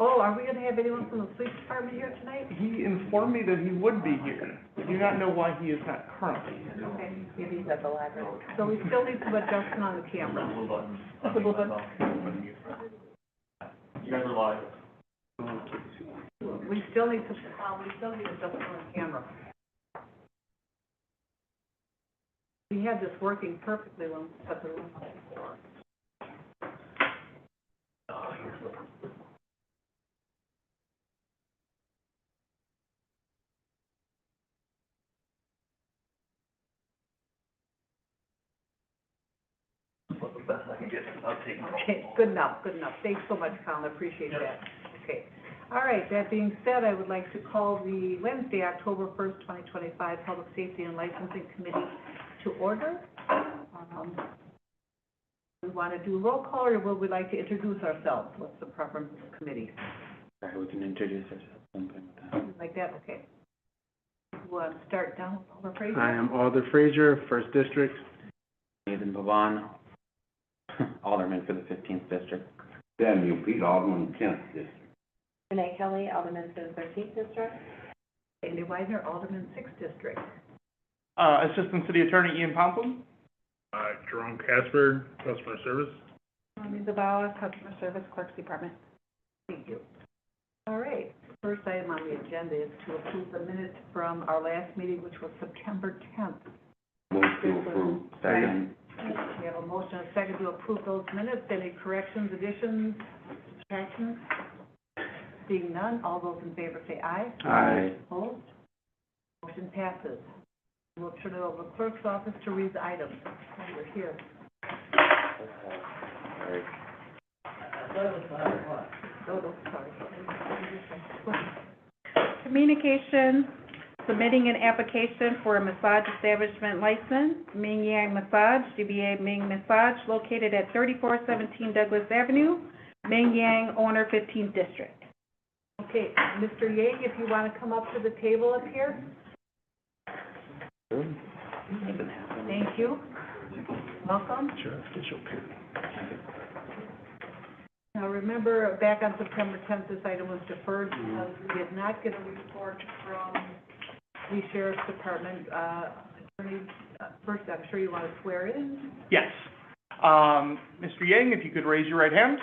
Oh, are we gonna have anyone from the police department here tonight? He informed me that he would be here. I do not know why he is not currently. Okay. Maybe he's at the library. So we still need some adjustment on the camera. A little bit. You guys are live. We still need adjustment on the camera. We had this working perfectly when we set the room up before. Okay, good enough. Thanks so much, Colin, I appreciate that. Okay. All right, that being said, I would like to call the Wednesday, October 1st, 2025 Public Safety and Licensing Committee to order. We want to do roll call, or would we like to introduce ourselves? What's the preference of the committee? We can introduce ourselves, something like that. Like that, okay. We'll start down with Alder Fraser. Hi, I'm Alder Fraser, First District. Nathan Pavan, Alderman for the 15th District. Samuel Pete, Alderman, 10th District. Renee Kelly, Alderman for the 13th District. Andy Widener, Alderman, 6th District. Assistant City Attorney Ian Pomplin. Jerome Casper, Customer Service. Tony Zabala, Customer Service, Clerk's Department. Thank you. All right, first item on the agenda is to approve the minutes from our last meeting, which was September 10th. Move to approve. Second. We have a motion and a second to approve those minutes. Any corrections, additions, subtractions? Seeing none, all those in favor say aye. Aye. Opposed? Motion passes. We'll turn it over to the clerk's office to read the items. Over here. Sorry. Communication, submitting an application for a massage establishment license, Ming Yang Massage, DBA Ming Massage, located at 3417 Douglas Avenue, Ming Yang, owner, 15th District. Okay, Mr. Yang, if you want to come up to the table up here. Thank you. Welcome. Sure, official period. Now, remember, back on September 10th, this item was deferred because we did not get a report from the Sheriff's Department. Attorney, first, I'm sure you want to swear in. Yes. Mr. Yang, if you could raise your right hand.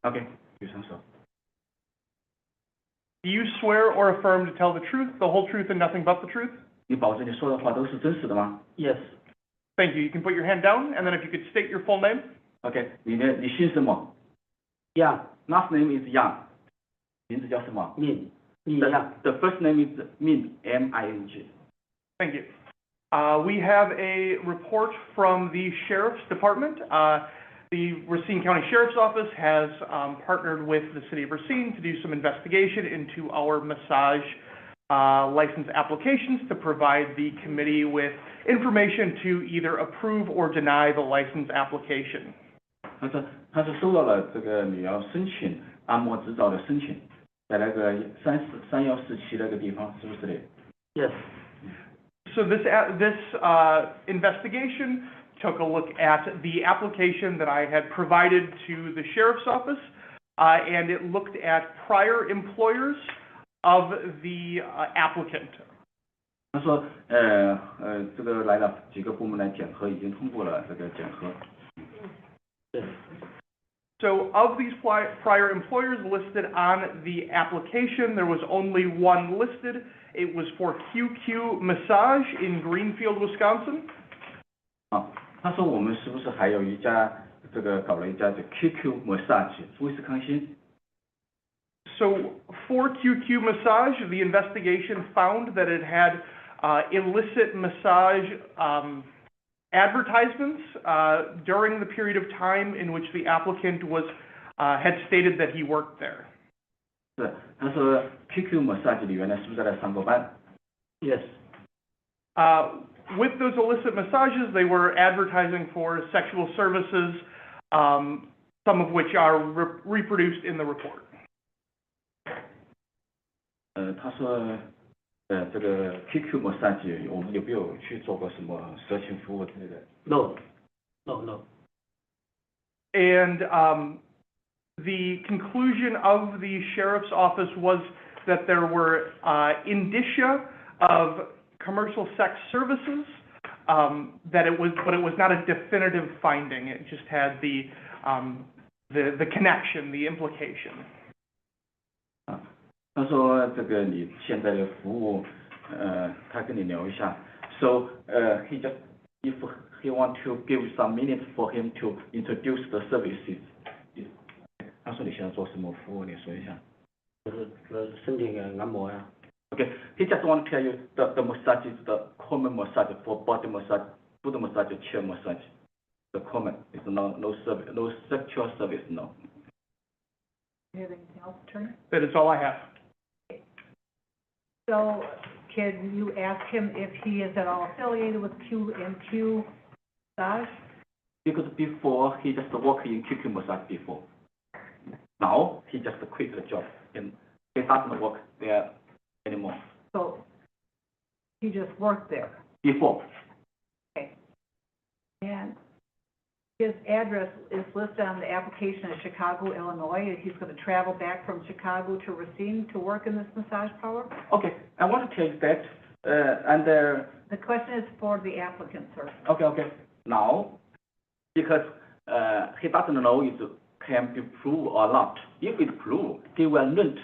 Okay, do so. Do you swear or affirm to tell the truth, the whole truth, and nothing but the truth? 你保证你说的话都是真实的吗 Yes. Thank you. You can put your hand down, and then if you could state your full name.？OK， 你姓什么 Yang.？Last name is Yang， 名字叫什么 Min. The first name is Ming, M-I-N-G. Thank you. We have a report from the Sheriff's Department. The Racine County Sheriff's Office has partnered with the City of Racine to do some investigation into our massage license applications to provide the committee with information to either approve or deny the license application. 他是收到了这个你要申请按摩执照的申请，在那个314那个地方，是不是的 Yes. So this investigation took a look at the application that I had provided to the Sheriff's Office, and it looked at prior employers of the applicant. 他说，这个来了几个部门来检核，已经通过了这个检核。Yes. So of these prior employers listed on the application, there was only one listed. It was for QQ Massage in Greenfield, Wisconsin. 他说我们是不是还有一家这个搞了一家叫 QQ Massage 威斯康星？ So for QQ Massage, the investigation found that it had illicit massage advertisements during the period of time in which the applicant had stated that he worked there. 是，他说 QQ Massage 里原来是不是在那上过班 Yes. With those illicit massages, they were advertising for sexual services, some of which are reproduced in the report. 他说，这个 QQ Massage 我们有没有去做过什么色情服务之类的 No. No. And the conclusion of the sheriff's office was that there were indicia of commercial sex services, but it was not a definitive finding. It just had the connection, the implication. 他说这个你现在的服务，他跟你聊一下。So he just if he want to give some minutes for him to introduce the services. 他说你现在做什么服务？你说一下。申请个按摩呀。Okay, he just want to tell you the massage is the common massage for body massage, foot massage, chair massage. The common is no service, no sexual service, no. Do you have anything else, Attorney? That is all I have. So, can you ask him if he is at all affiliated with Q&Q Massage? Because before he just worked in QQ massage before. Now he just quit the job and he doesn't work there anymore. So, he just worked there. Before. And his address is listed on the application in Chicago, Illinois. He's going to travel back from Chicago to Racine to work in this massage parlor? Okay, I want to tell you that, The question is for the applicant, sir. okay. Now, because he doesn't know if it can be proved or not. If it's proved, he will rent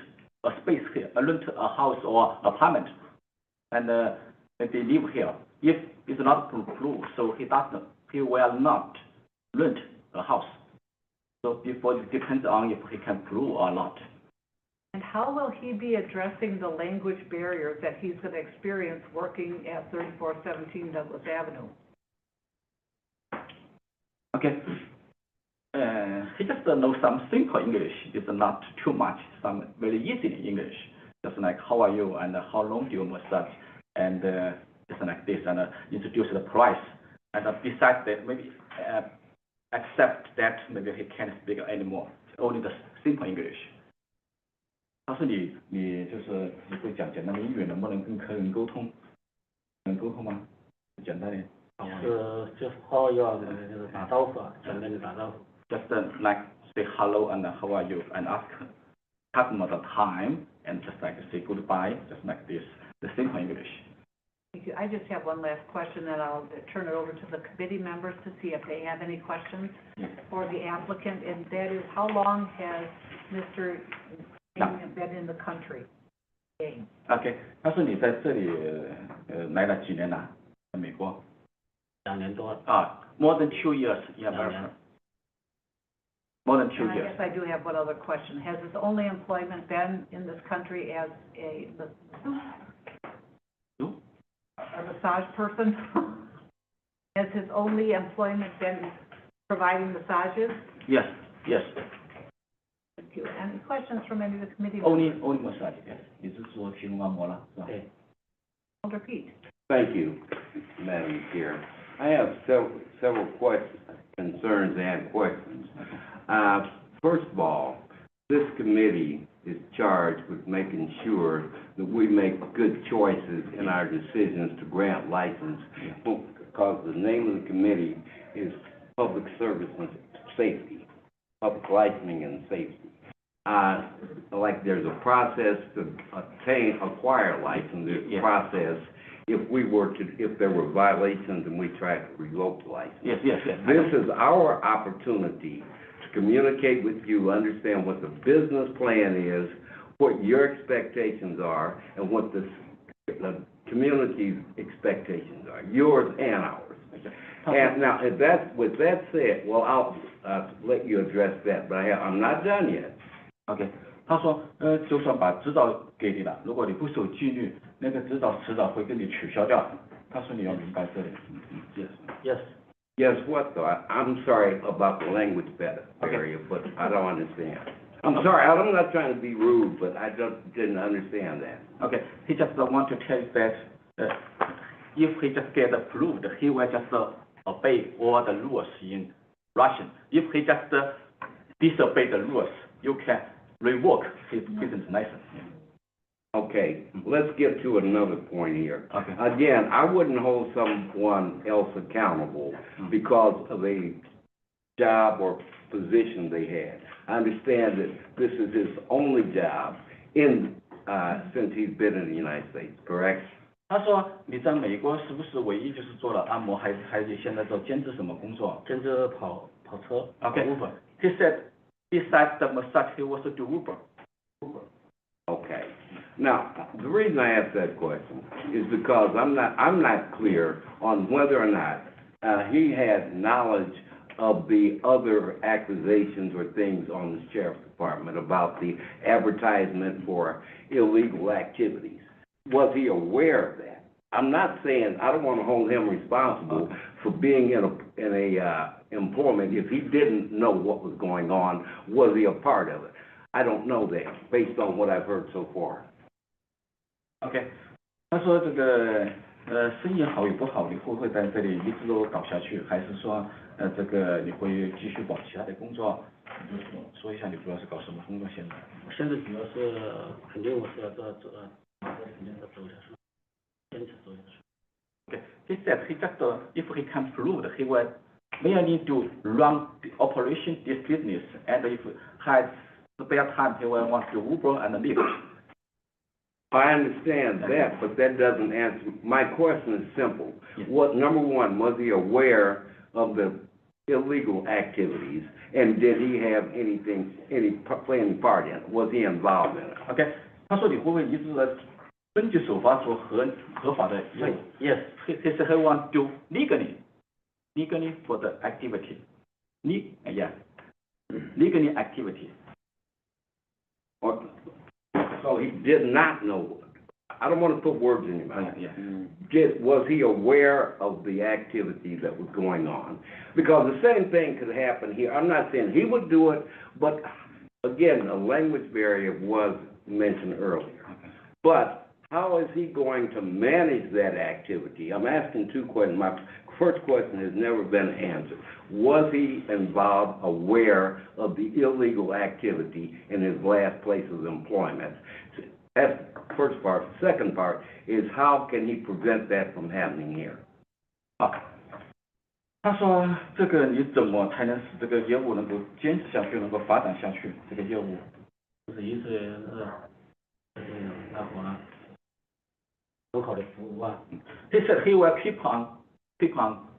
a space here, rent a house or apartment, and they live here. If it's not proved, so he will not rent a house. So before it depends on if he can prove or not. And how will he be addressing the language barriers that he's going to experience working at 3417 Douglas Avenue? Okay. He just knows some simple English. It's not too much. Some very easy English. Just like how are you and how long do you massage, and just like this, and introduce the price. And besides that, maybe accept that maybe he can't speak anymore. Only the simple English. 他说你就是你会讲简单的英语，能不能跟客人沟通？能沟通吗？简单点。就是how are you 就是打招呼啊，简单的打招呼。Just like say hello and how are you and ask customer the time and just like say goodbye, just like this. The simple English. Thank you. I just have one last question, then I'll turn it over to the committee members to see if they have any questions for the applicant, and that is, how long has Mr. Yang been in the country? Okay. 他说你在这里来了几年了？在美国。2年多。More than 2 years in America. More than 2 And I years. guess I do have one other question. Has his only employment been in this country as a massage person? Has his only employment been providing massages? Yes. Thank you. Any questions from any of the committee Only members? massage. Yes. 你是说提供按摩了，是吧？对。I'll repeat. Thank you, Madam Chair. I have several concerns and questions. First of all, this committee is charged with making sure that we make good choices in our decisions to grant license, because the name of the committee is Public Service and Safety, Public Licensing and Safety. Like there's a process to acquire a license, there's a process if there were violations and we tried to revoke the license. Yes. This is our opportunity to communicate with you, understand what the business plan is, what your expectations are, and what the community's expectations are, yours and ours. And now, with that said, well, I'll let you address that, but I'm not done yet. Okay. 他说就算把执照给你了，如果你不守纪律，那个执照迟早会跟你取消掉。他说你要明白这里。Yes, what though? I'm sorry about the language barrier, but I don't understand. I'm sorry, I'm not trying to be rude, but I just didn't understand that. Okay, he just want to tell you that if he just get approved, he will just obey all the rules in Russian. If he just disobey the rules, you can revoke his business license. Okay, let's get to another point here. Okay. Again, I wouldn't hold someone else accountable because of a job or position they had. I understand that this is his only job since he's been in the United States, correct? 他说你在美国是不是唯一就是做了按摩，还是现在做兼职什么工作兼职跑车？Okay. Uber He said besides the massage, he also do Uber. Okay. Now, the reason I asked that question is because I'm not clear on whether or not he had knowledge of the other accusations or things on the sheriff's department about the advertisement for illegal activities. Was he aware of that? I'm not saying, I don't want to hold him responsible for being in a employment if he didn't know what was going on. Was he a part of it? I don't know that, based on what I've heard so far. OK， 他说这个生意好与不好，你会不会在这里一直都搞下去，还是说这个你会继续搞其他的工作？你就说一下你主要是搞什么工作现在？现在主要是肯定我是要肯定是走下去，坚持走下去。Okay. He said if he can prove that he was merely to run the operation this business, and if had spare time, he will want to Uber and Lyft. I understand that, but that doesn't answer, my question is simple. Yes. Number one, was he aware of the illegal activities, and did he have play any part in it? Was he involved in it? OK， 他说你会不会一直在遵纪守法做合法的业务 Yes. He said he want to legally for the activity. Legally activity. So he did not know, I don't want to put words in your mouth. Yeah. Was he aware of the activity that was going on? Because the same thing could happen here. I'm not saying he would do it, but again, a language barrier was mentioned earlier. But how is he going to manage that activity? I'm asking two questions. My first question has never been answered. Was he involved, aware of the illegal activity in his last place of employment? That's the first part. The second part is how can he prevent that from happening here? 他说这个你怎么才能使这个业务能够坚持下去，能够发展下去？这个业务就是意思是那个友好的服务啊。He said he will keep on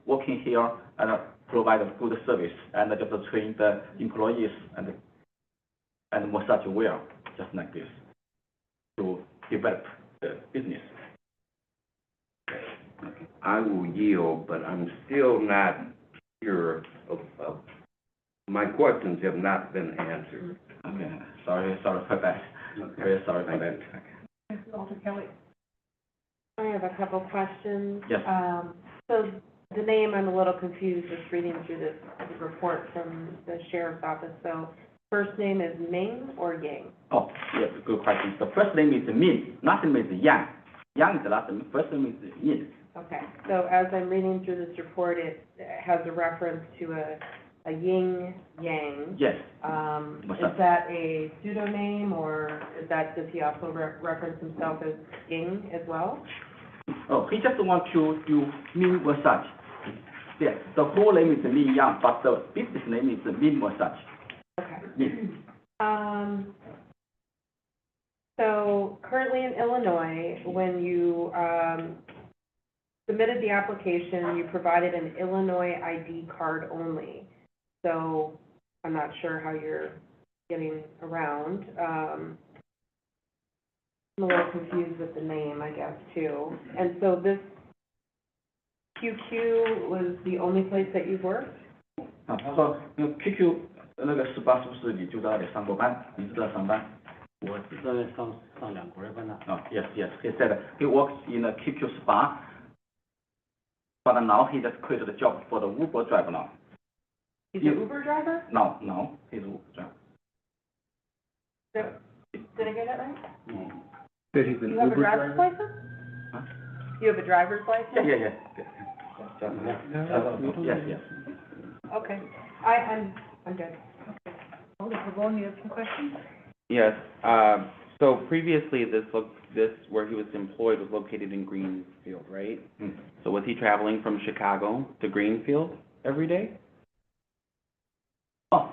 working here and provide good service and just train the employees and massage well, just like this, to develop the business. I will yield, but I'm still not sure of my questions have not been answered. Okay, sorry for that. Very sorry for that. Mrs. Alter Kelly? I have a couple questions. Yes. So the name, I'm a little confused just reading through this report from the sheriff's office. So first name is Ming or Yang? Oh, yes, good question. The first name is Min, last name is Yang. Yang is the last name, first name is Min. Okay, so as I'm reading through this report, it has a reference to a yin yang. Yes. Is that a pseudonym, or does he also reference himself as Ying as well? Oh, he just want to do Min massage. Yes, the whole name is Min Yang, but the business name is Min massage. Okay. Min. So currently in Illinois, when you submitted the application, you provided an Illinois ID card only. So I'm not sure how you're getting around. I'm a little confused with the name, I guess, too. And so this QQ was the only place that you've worked? 他说那个 QQ 那个18是不是你就在那里上过班？你是在上班？我是在上2个月班的。Yes. He said he works in a QQ spa, but now he just quit the job for the Uber driver now. He's an Uber driver? No, he's an Uber driver. Did I get that right? That he's an You have a Uber driver's driver? license? Huh? You have a driver's license? Yeah. Yes. Okay, I'm good. Alder Pavone, you have some questions? Yes, so previously this where he was employed was located in Greenfield, right? Mm. So was he traveling from Chicago to Greenfield every day? Oh,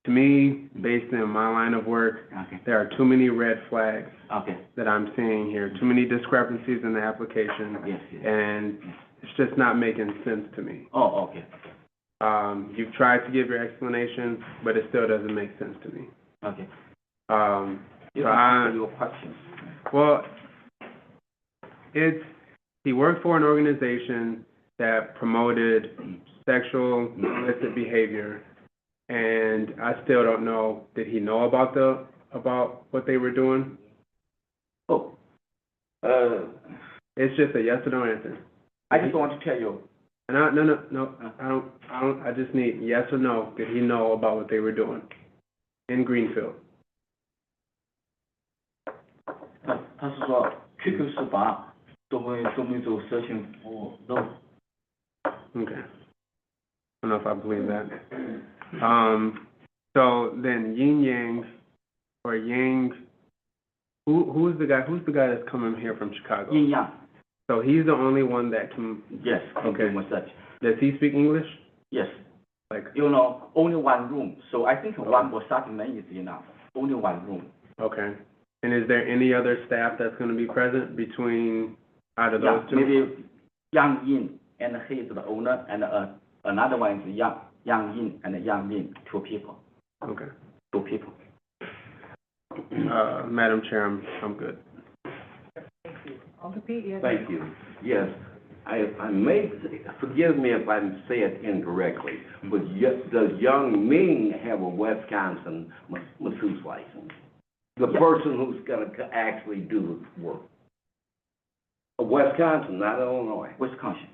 To me, based on my line of work, Okay, there are too many red flags okay, that I'm seeing here, too many discrepancies in the application, yes, yes. and it's just not making sense to me. Oh, okay, You've tried to give your explanation, but it still doesn't make sense to me. okay. So You can I, answer your questions. well, he worked for an organization that promoted sexual illicit behavior, and I still don't know, did he know about what they were doing? Oh, It's just a yes or no answer. I just want to tell you, And no, I just need yes or no, did he know about what they were doing in Greenfield? 他是说 QQ 是把都没做色情服务 no。 Okay. I don't know if I believe that. So then Yin Yang, or Yang, who's the guy that's coming here from Chicago?阴阳 So he's the only one that can, yes, Okay. massage. does he speak English? Yes, Like, you know, only one room, so I think one massage man is enough. Only one room. okay. And is there any other staff that's gonna be present between, out of those Yeah, two? maybe Yang Yin and he is the owner, and another one is Yang Yin and Yang Min, two people. Okay. Two people. Madam Chair, I'm good. Thank you. Alder Pete, you have? Thank you. Yes, I may, forgive me if I say it incorrectly, but does Young Ming have a Wisconsin masseuse license? The Yeah. person who's gonna actually do the work. Wisconsin, not Illinois. Wisconsin.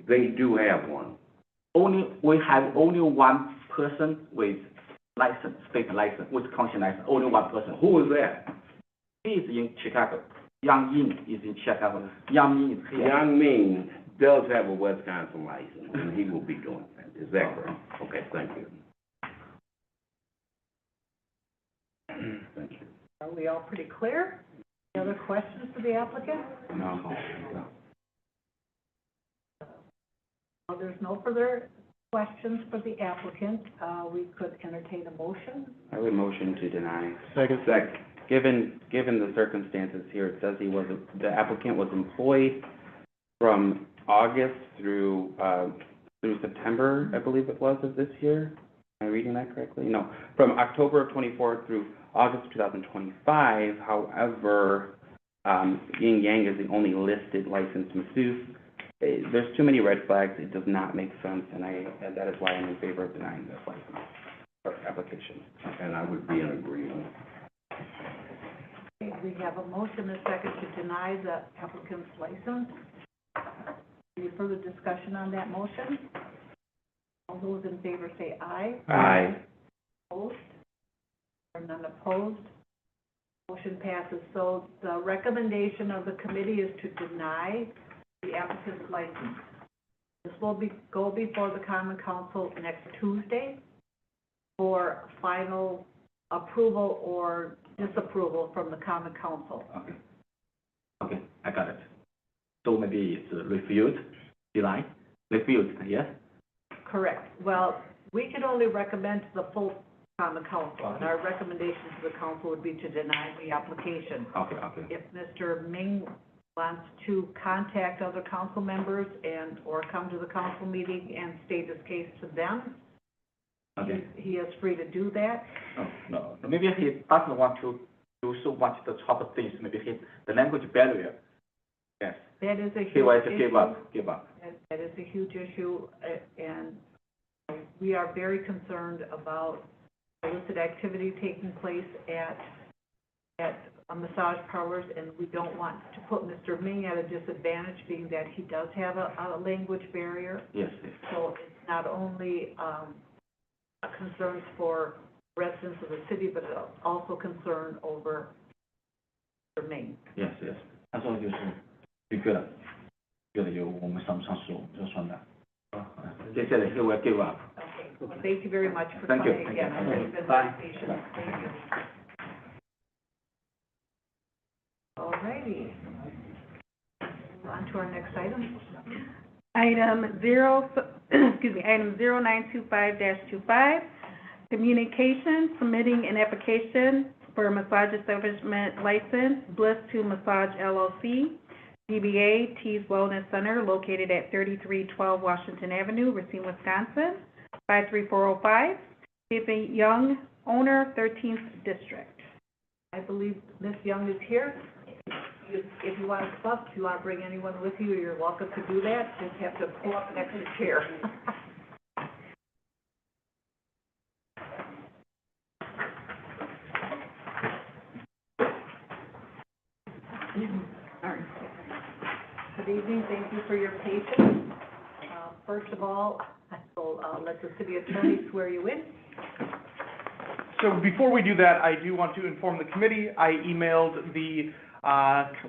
They do have one. We have only one person with license, state license, Wisconsin license, only one person. Who is that? He is in Chicago. Yang Yin is in Chicago. Yang Min is here. Young Ming does have a Wisconsin license, and he will be doing that. Is that correct? Okay, thank you. Thank you. Are we all pretty clear? Any other questions for the applicant? No. Well, there's no further questions for the applicant. We could entertain a motion. I would motion to deny. Second. Given the circumstances here, it says the applicant was employed from August through September, I believe it was, of this year. Am I reading that correctly? No, from October of '24 through August of 2025. However, Yin Yang is the only listed licensed masseuse. There's too many red flags. It does not make sense, and that is why I'm in favor of denying this license or application. And I would be in agreement. Okay, we have a motion and a second to deny the applicant's license. Any further discussion on that motion? All those in favor say aye. Aye. Opposed? Or none opposed? Motion passes. So the recommendation of the committee is to deny the applicant's license. This will go before the Common Council next Tuesday for final approval or disapproval from the Common Council. Okay, I got it. So maybe it's refused, denied, refused, yes? Correct. Well, we can only recommend to the full Common Council, and our recommendation to the council would be to deny the application. Okay. If Mr. Ming wants to contact other council members or come to the council meeting and state his case to them, Okay. he is free to do that. No, maybe he doesn't want to do so much the top things, maybe the language barrier. Yes, That is a huge he wants to issue. give up. That is a huge issue, and we are very concerned about illicit activity taking place at massage parlors, and we don't want to put Mr. Ming at a disadvantage, being that he does have a language barrier. Yes. So it's not only concerns for residents of the city, but it's also concern over Mr. Ming. Yes. 他说就是就觉得有我们上不上诉就算了。接下来 he will give up. Okay, well, thank you very much for Thank you. coming again. I know you've been Bye. very patient. Thank you. All righty. On to our next item. Item 0925-25, Communication, submitting an application for a massage establishment license, Bliss to Massage LLC, DBA Tees Wellness Center, located at 3312 Washington Avenue, Racine, Wisconsin, 53405. Stephen Young, owner, 13th District. I believe Ms. Young is here. If you want to come up, if you want to bring anyone with you, you're welcome to do that. Just have to pull up an extra chair. Good evening, thank you for your patience. First of all, I will let the city attorney swear you in. So before we do that, I do want to inform the committee, I emailed the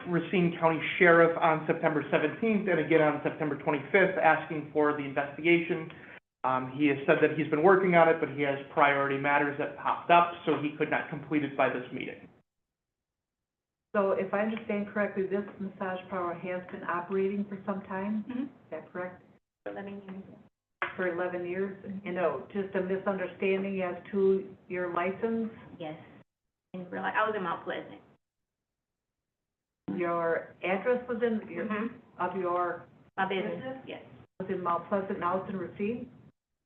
Racine County Sheriff on September 17th and again on September 25th asking for the investigation. He has said that he's been working on it, but he has priority matters that popped up, so he could not complete it by this meeting. So if I understand correctly, this massage parlor has been operating for some time? Mm-hmm. Is that correct? 11 years. For 11 years? You know, just a misunderstanding as to your license? Yes. In real life, I was in Mount Pleasant. Your address was in, your, of your, My business, yes. was in Mount Pleasant, now it's in Racine?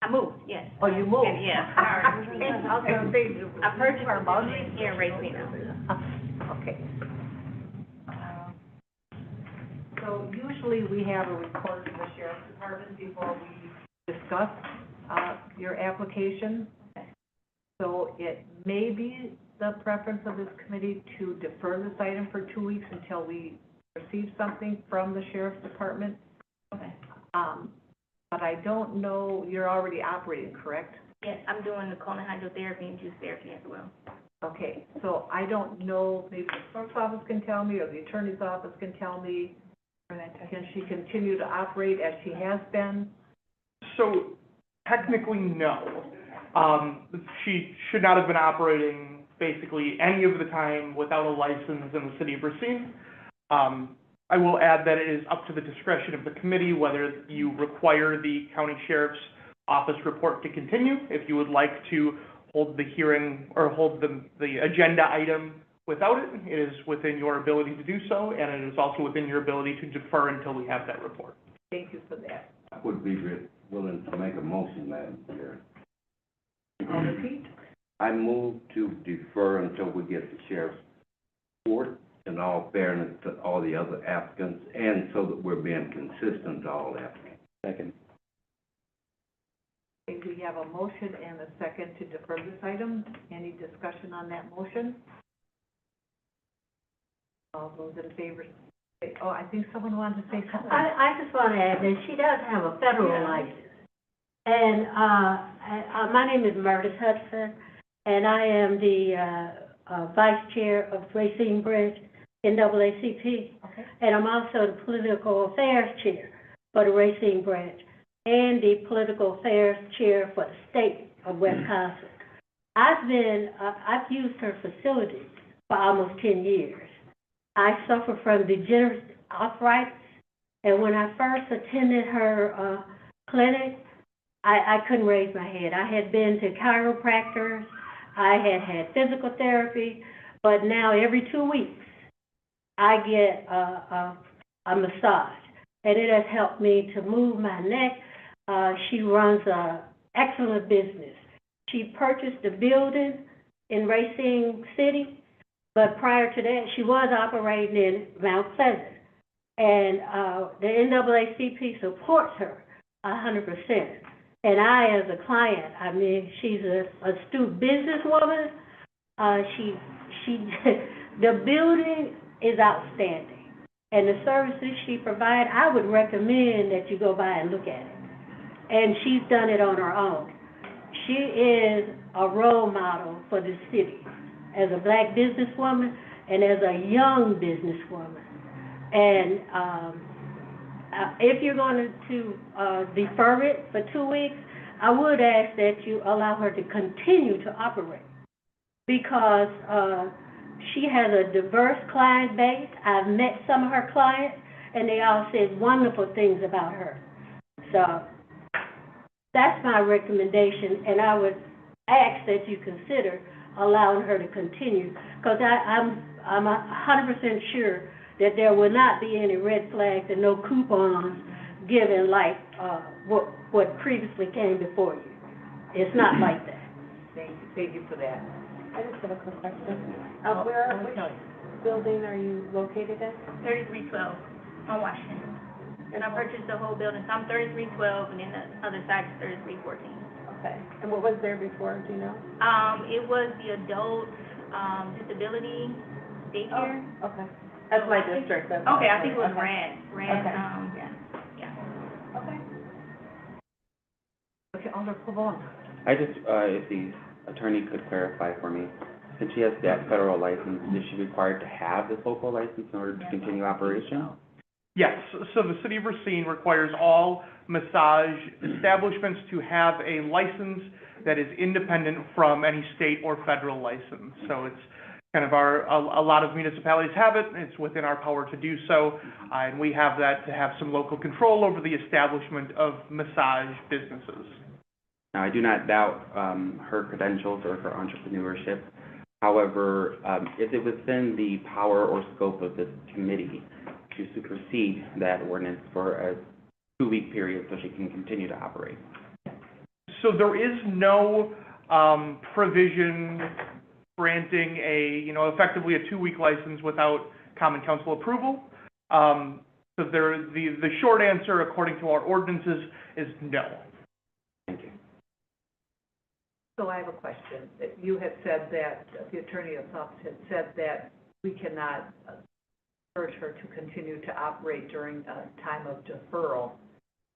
I moved, yes. Oh, you moved? Yeah. I was gonna say, I purchased our a boundary? building here in Racine. Okay. So usually we have a report from the sheriff's department before we discuss your application. So it may be the preference of this committee to defer this item for 2 weeks until we receive something from the sheriff's department. Okay. But I don't know, you're already operating, correct? Yes, I'm doing the colon hydrotherapy and juice therapy as well. Okay, so I don't know, maybe the clerk's office can tell me, or the attorney's office can tell me, can she continue to operate as she has been? So technically, no. She should not have been operating basically any of the time without a license in the city of Racine. I will add that it is up to the discretion of the committee whether you require the county sheriff's office report to continue. If you would like to hold the hearing or hold the agenda item without it, it is within your ability to do so, and it is also within your ability to defer until we have that report. Thank you for that. I would be willing to make a motion, Madam Chair. I'll repeat. I move to defer until we get the sheriff's report in all fairness to all the other applicants and so that we're being consistent to all applicants. Second. Okay, we have a motion and a second to defer this item. Any discussion on that motion? All those in favor say, oh, I think someone wanted to say something. I just want to add that she does have a federal license. And my name is Meredith Hudson, and I am the vice chair of Racine Branch NAACP. Okay. And I'm also the political affairs chair for the Racine Branch and the political affairs chair for the state of Wisconsin. I've used her facilities for almost 10 years. I suffer from degenerative arthritis, and when I first attended her clinic, I couldn't raise my head. I had been to chiropractors, I had physical therapy, but now every 2 weeks, I get a massage, and it has helped me to move my neck. She runs an excellent business. She purchased a building in Racine City, but prior to that, she was operating in Mount Pleasant. And the NAACP supports her 100%. And I, as a client, I mean, she's an astute businesswoman. The building is outstanding. And the services she provides, I would recommend that you go by and look at it. And she's done it on her own. She is a role model for the city as a black businesswoman and as a young businesswoman. And if you're going to defer it for 2 weeks, I would ask that you allow her to continue to operate because she has a diverse client base. I've met some of her clients, and they all said wonderful things about her. So that's my recommendation, and I would ask that you consider allowing her to continue, because I'm 100% sure that there will not be any red flags and no coupons given like, what previously came before you. It's not like that. Thank you for that. I just have a quick question. I'll Which tell you. building are you located at? 3312 on Washington. And I purchased the whole building, so I'm 3312, and then the other side is 3314. Okay. And what was there before, do you know? It was the adult, disability daycare. Oh, okay. That's my district. That's Okay, I think it was okay. Rad, Okay. yeah. Okay. Okay, Alder Pavone. I just, if the attorney could clarify for me, since she has that federal license, is she required to have this local license in order to continue operation? Yes, so the city of Racine requires all massage establishments to have a license that is independent from any state or federal license. So it's kind of a lot of municipalities have it, it's within our power to do so, and we have that to have some local control over the establishment of massage businesses. Now, I do not doubt her credentials or her entrepreneurship. However, is it within the power or scope of this committee to supersede that ordinance for a 2-week period so she can continue to operate? So there is no provision granting effectively a 2-week license without common council approval. So the short answer, according to our ordinances, is no. Thank you. So I have a question. You had said that, the attorney's office had said that we cannot urge her to continue to operate during a time of deferral.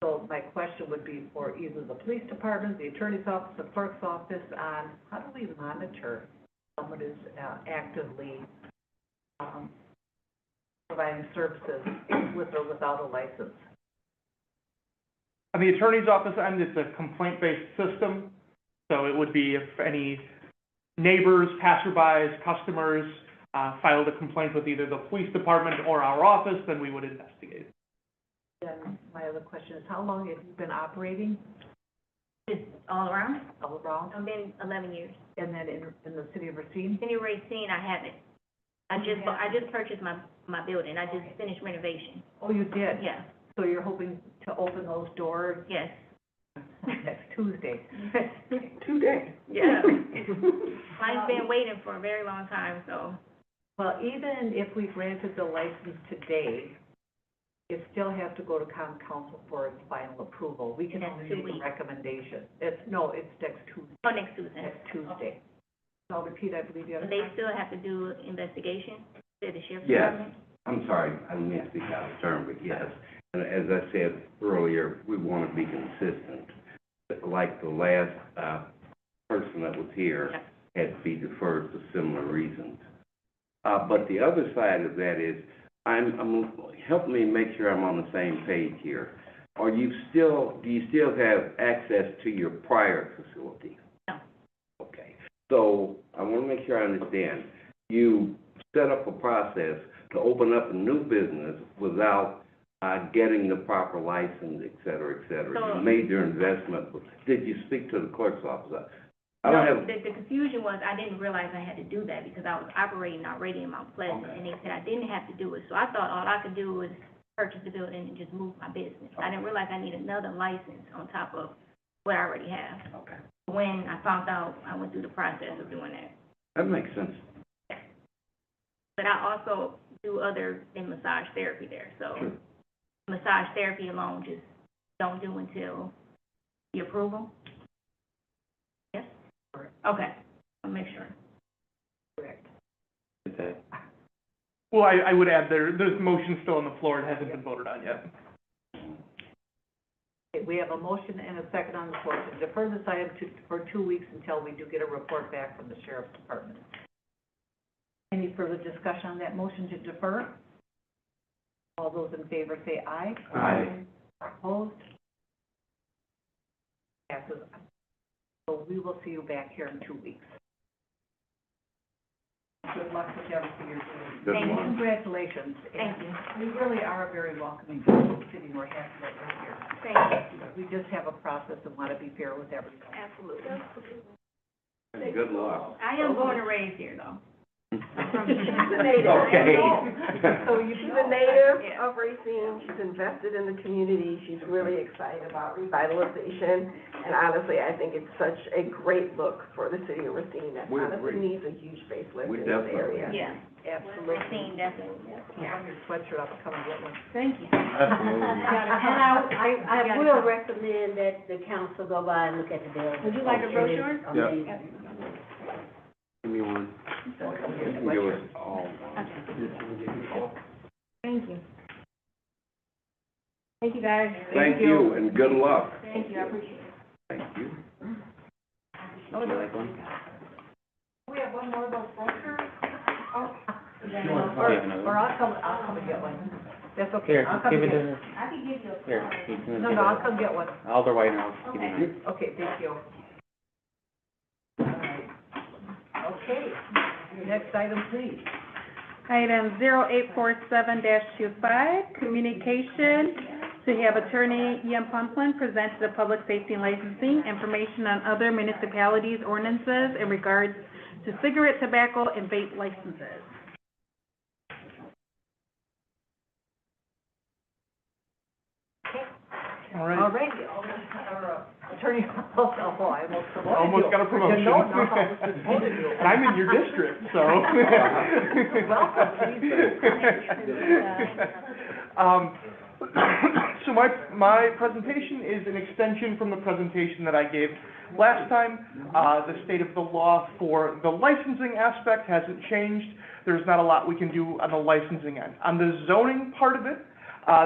So my question would be for either the police department, the attorney's office, the clerk's office, on how do we monitor someone is actively providing services with or without a license? On the attorney's office end, it's a complaint-based system. So it would be if any neighbors, passerbys, customers filed a complaint with either the police department or our office, then we would investigate. Then my other question is, how long have you been operating? Just all around? All around? I've been 11 years. And then in the city of Racine? City of Racine, I haven't. I just purchased my building. I just finished renovation. Oh, you did? Yeah, So you're hoping to open those doors yes. next Tuesday? Today. Yeah. Mine's been waiting for a very long time, so. Well, even if we granted the license today, it still has to go to common council for its final approval. We can That's only 2 make a weeks. recommendation. It's next Tuesday. Oh, next Tuesday. Next Tuesday. So repeat, I believe you have. But they still have to do investigation, say the sheriff's Yes. department? I'm sorry, I didn't mean to speak out of turn, but yes. And as I said earlier, we want to be consistent. Like the last person that was here had to be deferred for similar reasons. But the other side of that is, help me make sure I'm on the same page here. Do you still have access to your prior facility? No. Okay. So I want to make sure I understand. You set up a process to open up a new business without getting the proper license, et cetera, et cetera. So- You made your investment. Did you speak to the clerk's office? No, the confusion was I didn't realize I had to do that because I was operating already in Mount Pleasant, Okay. and they said I didn't have to do it. So I thought all I could do was purchase the building and just move my business. I didn't realize I need another license on top of what I already have. Okay. When I found out, I went through the process of doing that. That makes sense. But I also do other than massage therapy there, so Sure. massage therapy alone just don't do until the approval? Yes? Okay, I'll make sure. Correct. Okay. Well, I would add there's motion still on the floor. It hasn't been voted on yet. Okay, we have a motion and a second on the floor to defer this item for 2 weeks until we do get a report back from the sheriff's department. Any further discussion on that motion to defer? All those in favor say aye. Aye. Opposed? Passes. So we will see you back here in 2 weeks. Good luck with everything you're doing. Good Thank you. luck. Congratulations. Thank you. We really are a very welcoming city. We're happy that you're here. Thank you. We just have a process and want to be fair with everyone. Absolutely. Good luck. I am born and raised here, though. She's a native. Okay. So you She's know. a native Yeah. of Racine, she's invested in the community, she's really excited about revitalization, and honestly, I think it's such a great look for the city of Racine, that honestly needs a huge facelift in this area. Yeah, Absolutely. Racine, definitely. Yeah, your sweatshirt, I'll come and get one. Thank you. Absolutely. And I will recommend that the council go by and look at the building. Would you like a brochure? Yeah. Amazing. Give me one. You can give us all. Thank you. Thank you, guys. Thank you, and good luck. Thank you, I appreciate it. Thank you. Would you like one? We have one more of those brochures? Oh. another Or I'll come and get one. That's okay. Here, I'll come give and it get to her. I can give you a. Here, you can No, give no, I'll it. come get one. Alder Whitener, I'll give you mine. Okay, thank you. All right. Okay, next item, please. Item 0847-25, communication to have Attorney Ian Pumplin present to the Public Safety and Licensing information on other municipalities' ordinances in regards to cigarette, tobacco, and vape licenses. All right. All right, Attorney, I almost promoted you. Almost got a promotion. You know now how this is supposed to do. And I'm in your district, so. Welcome, So my presentation is an extension from the presentation that I gave last time. The state of the law for the licensing aspect hasn't changed. There's not a lot we can do on the licensing end. On the zoning part of it,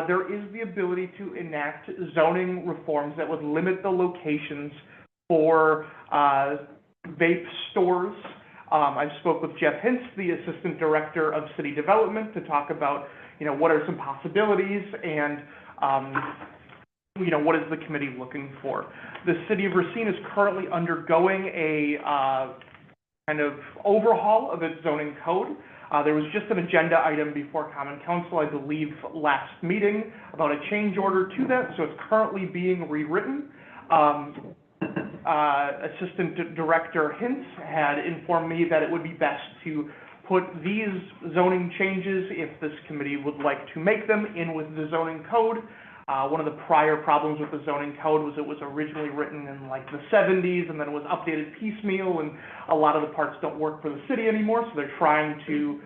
there is the ability to enact zoning reforms that would limit the locations for vape stores. I spoke with Jeff Hintz, the Assistant Director of City Development, to talk about, what are some possibilities and, what is the committee looking for. The City of Racine is currently undergoing a kind of overhaul of its zoning code. There was just an agenda item before Common Council, I believe, last meeting about a change order to that, so it's currently being rewritten. Assistant Director Hintz had informed me that it would be best to put these zoning changes, if this committee would like to make them, in with the zoning code. One of the prior problems with the zoning code was it was originally written in like the 70s and then it was updated piecemeal, and a lot of the parts don't work for the city anymore, so they're trying to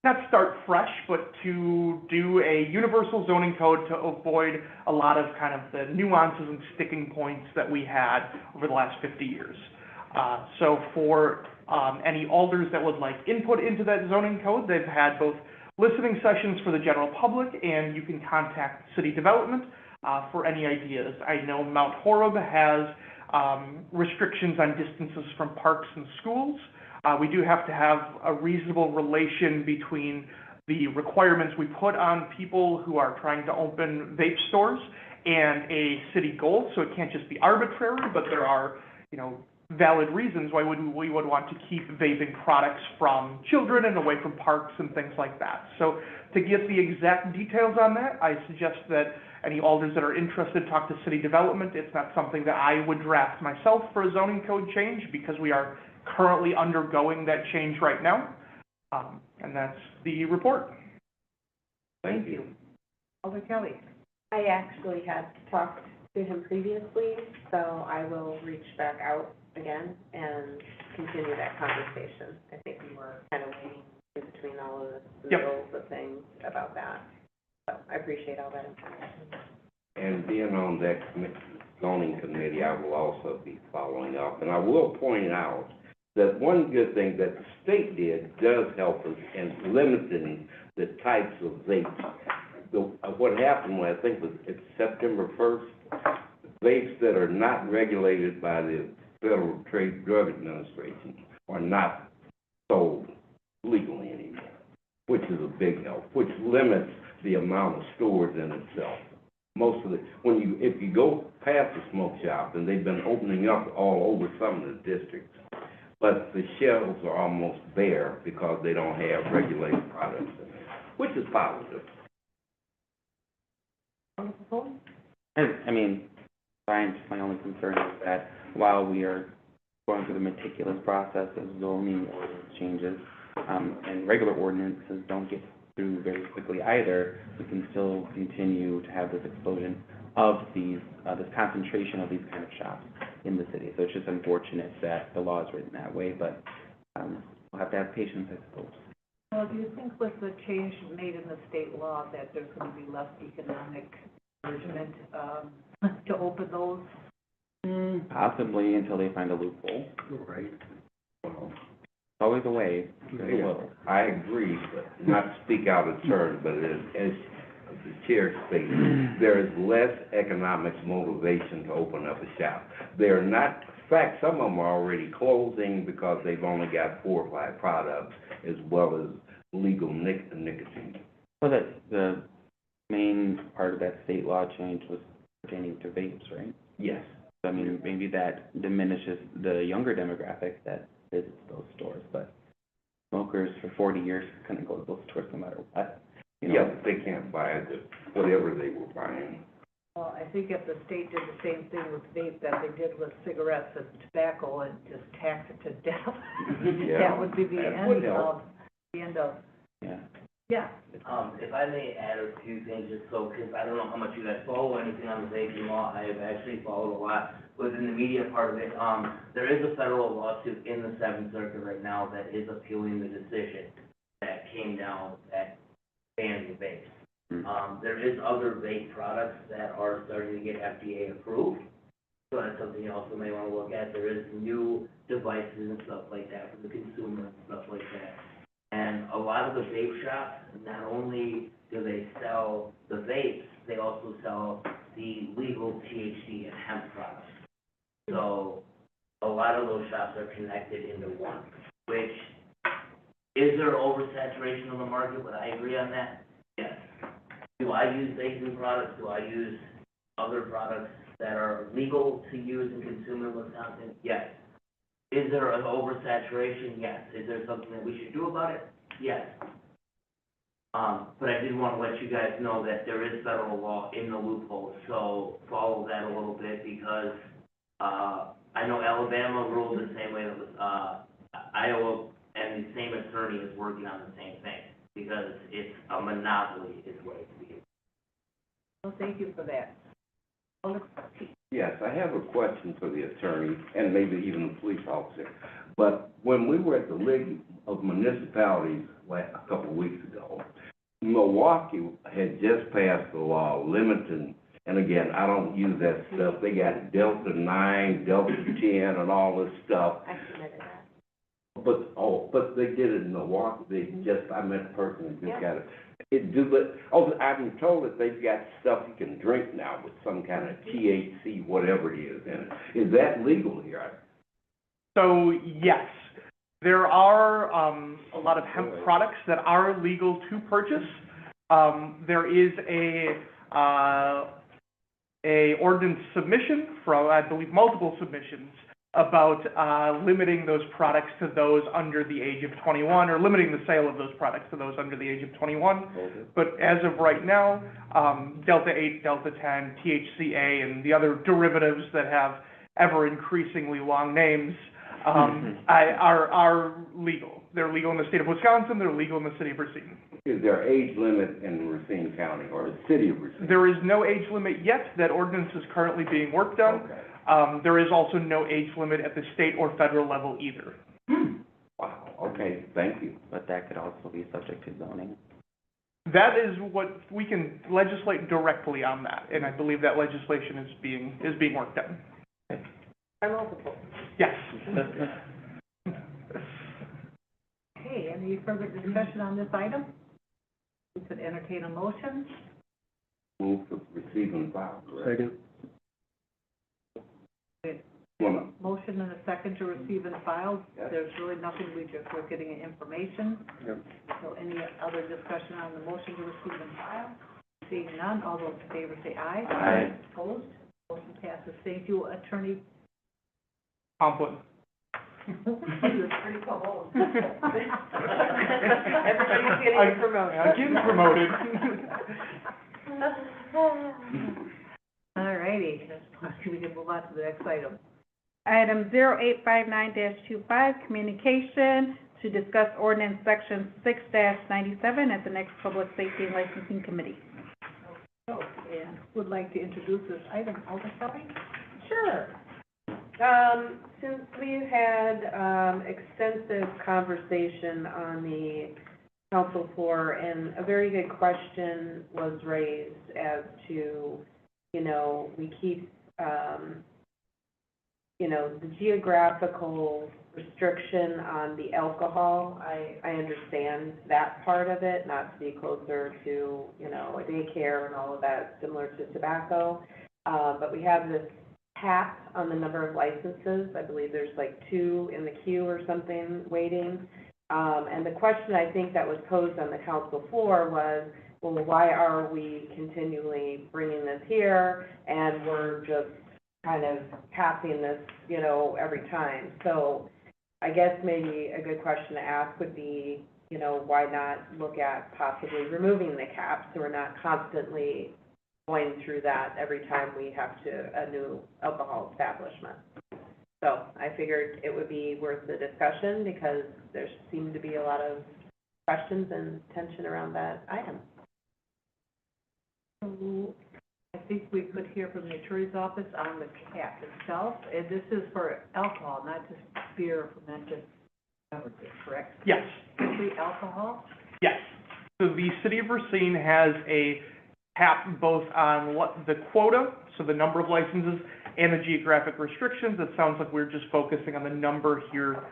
not start fresh, but to do a universal zoning code to avoid a lot of kind of the nuances and sticking points that we had over the last 50 years. So for any alders that would like input into that zoning code, they've had both listening sessions for the general public, and you can contact City Development for any ideas. I know Mount Horeb has restrictions on distances from parks and schools. We do have to have a reasonable relation between the requirements we put on people who are trying to open vape stores and a city goal, so it can't just be arbitrary, but there are, valid reasons why we would want to keep vaping products from children and away from parks and things like that. So to get the exact details on that, I suggest that any alders that are interested talk to City Development. It's not something that I would draft myself for a zoning code change, because we are currently undergoing that change right now. And that's the report. Thank you. Alder Kelly. I actually had talked to him previously, so I will reach back out again and continue that conversation. I think we were kind of waiting in between all of the Yep. middles of things about that. So I appreciate all that information. And being on that zoning committee, I will also be following up. And I will point out that one good thing that the state did does help us in limiting the types of vapes. What happened was, I think it's September 1st, vapes that are not regulated by the Federal Trade Drug Administration are not sold legally anymore, which is a big help, which limits the amount of stores in itself. Most of if you go past the smoke shop, and they've been opening up all over some of the districts, but the shelves are almost bare because they don't have regulated products in there, which is positive. I mean, science, my only concern is that while we are going through the meticulous process of zoning ordinance changes, and regular ordinances don't get through very quickly either, we can still continue to have this explosion of these, this concentration of these kind of shops in the city. So it's just unfortunate that the law is written that way, but, we'll have to have patience, I suppose. Well, do you think with the change made in the state law that there's going to be less economic encouragement, to open those? Possibly until they find a loophole. Right. Well, It's always a way, there's a yeah, little. I agree, but not to speak out of turn, but as the chair stated, there is less economic motivation to open up a shop. They're not, in fact, some of them are already closing because they've only got 4 or 5 products as well as legal nicotine. Well, the main part of that state law change was pertaining to vapes, right? Yes. So, I mean, maybe that diminishes the younger demographic that visits those stores, but smokers for 40 years couldn't go to those stores no matter what, you know? Yeah, but they can't buy whatever they were buying. Well, I think if the state did the same thing with vape that they did with cigarettes and tobacco and just tax it to death, Yeah, that would be the that would end help. Yeah. Yeah. If I may add a few things, just so, because I don't know how much you guys follow anything on the vaping law, I have actually followed a lot within the media part of it. There is a federal lawsuit in the Seventh Circuit right now that is appealing the decision that came down that banned the vapes. There is other vape products that are starting to get FDA approved, so that's something you also may want to look at. There is new devices and stuff like that for the consumer and stuff like that. And a lot of the vape shops, not only do they sell the vapes, they also sell the legal THC and hemp products. So a lot of those shops are connected into one, which, is there oversaturation on the market? Would I agree on that? Yes. Do I use vaping products? Do I use other products that are legal to use and consume in Wisconsin? Yes. Is there an oversaturation? Yes. Is there something that we should do about it? Yes. But I did want to let you guys know that there is federal law in the loophole, so follow that a little bit, because, I know Alabama ruled the same way that, Iowa, and the same attorney is working on the same thing, because it's a monopoly is what it's being. Well, thank you for that. Yes, I have a question for the attorney and maybe even the police officer. But when we were at the League of Municipalities a couple of weeks ago, Milwaukee had just passed a law limiting, and again, I don't use that stuff. They got Delta 9, Delta 10, and all this stuff. I submitted that. But they did it in Milwaukee. They just, I met a person who just Yeah. got it. I'm told that they've got stuff you can drink now with some kind of THC, whatever it is in it. Is that legal here? So, yes, there are, a lot of hemp products that are legal to purchase. There is a ordinance submission from, I believe, multiple submissions about, limiting those products to those under the age of 21, or limiting the sale of those products to those under the age of 21. Okay. But as of right now, Delta 8, Delta 10, THCA, and the other derivatives that have ever increasingly long names, are legal. They're legal in the state of Wisconsin, they're legal in the city of Racine. Is there age limit in Racine County or the city of Racine? There is no age limit yet. That ordinance is currently being worked on. Okay. There is also no age limit at the state or federal level either. Wow, okay, thank you. But that could also be subject to zoning. That is what, we can legislate directly on that, and I believe that legislation is being worked on. Or multiple. Yes. Okay, any further discussion on this item? We could entertain a motion. Move to receive and file, correct? Second. Motion and a second to receive and file. Yes. There's really nothing, we're getting information. Yep. So any other discussion on the motion to receive and file? Seeing none, all those in favor say aye. Aye. Opposed? Motion passes. Thank you, Attorney. Compliment. You're pretty cold. Everybody's getting promoted. I'm getting promoted. All righty, we can move on to the next item. Item 0859-25, communication to discuss ordinance section 6-97 at the next Public Safety and Licensing Committee. So, and would like to introduce this item, Alder Kelly? Sure. Since we've had, extensive conversation on the council floor, and a very good question was raised as to, you know, we keep, you know, the geographical restriction on the alcohol. I understand that part of it, not to be closer to, you know, a daycare and all of that, similar to tobacco. But we have this cap on the number of licenses. I believe there's like 2 in the queue or something waiting. And the question I think that was posed on the council floor was, well, why are we continually bringing this here and we're just kind of passing this, you know, every time? So I guess maybe a good question to ask would be, you know, why not look at possibly removing the cap so we're not constantly going through that every time we have a new alcohol establishment. So I figured it would be worth the discussion because there seemed to be a lot of questions and tension around that item. So I think we could hear from the attorney's office on the cap itself. And this is for alcohol, not just beer, fermented beverages, correct? Yes. Strictly alcohol? Yes. So the city of Racine has a cap both on the quota, so the number of licenses, and the geographic restrictions. It sounds like we're just focusing on the number here.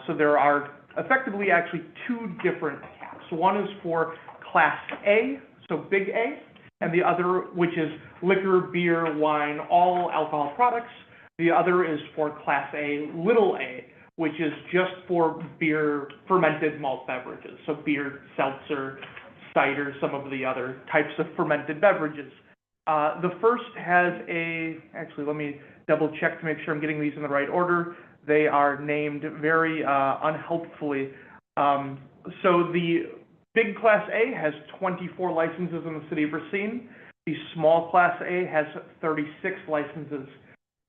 So there are effectively actually 2 different caps. One is for Class A, so big A, and the other, which is liquor, beer, wine, all alcohol products. The other is for Class A, little a, which is just for beer, fermented malt beverages, so beer, seltzer, cider, some of the other types of fermented beverages. The first has actually let me double check to make sure I'm getting these in the right order. They are named very unhelpfully. So the big Class A has 24 licenses in the city of Racine. The small Class A has 36 licenses.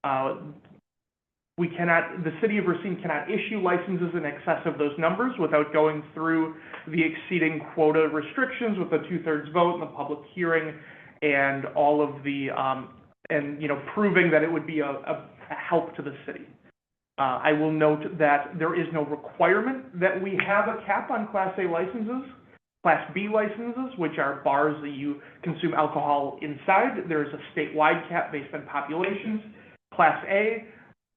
The city of Racine cannot issue licenses in excess of those numbers without going through the exceeding quota restrictions with a 2/3 vote in the public hearing and all of the, and, you know, proving that it would be a help to the city. I will note that there is no requirement that we have a cap on Class A licenses. Class B licenses, which are bars that you consume alcohol inside, there is a statewide cap based on populations. Class A,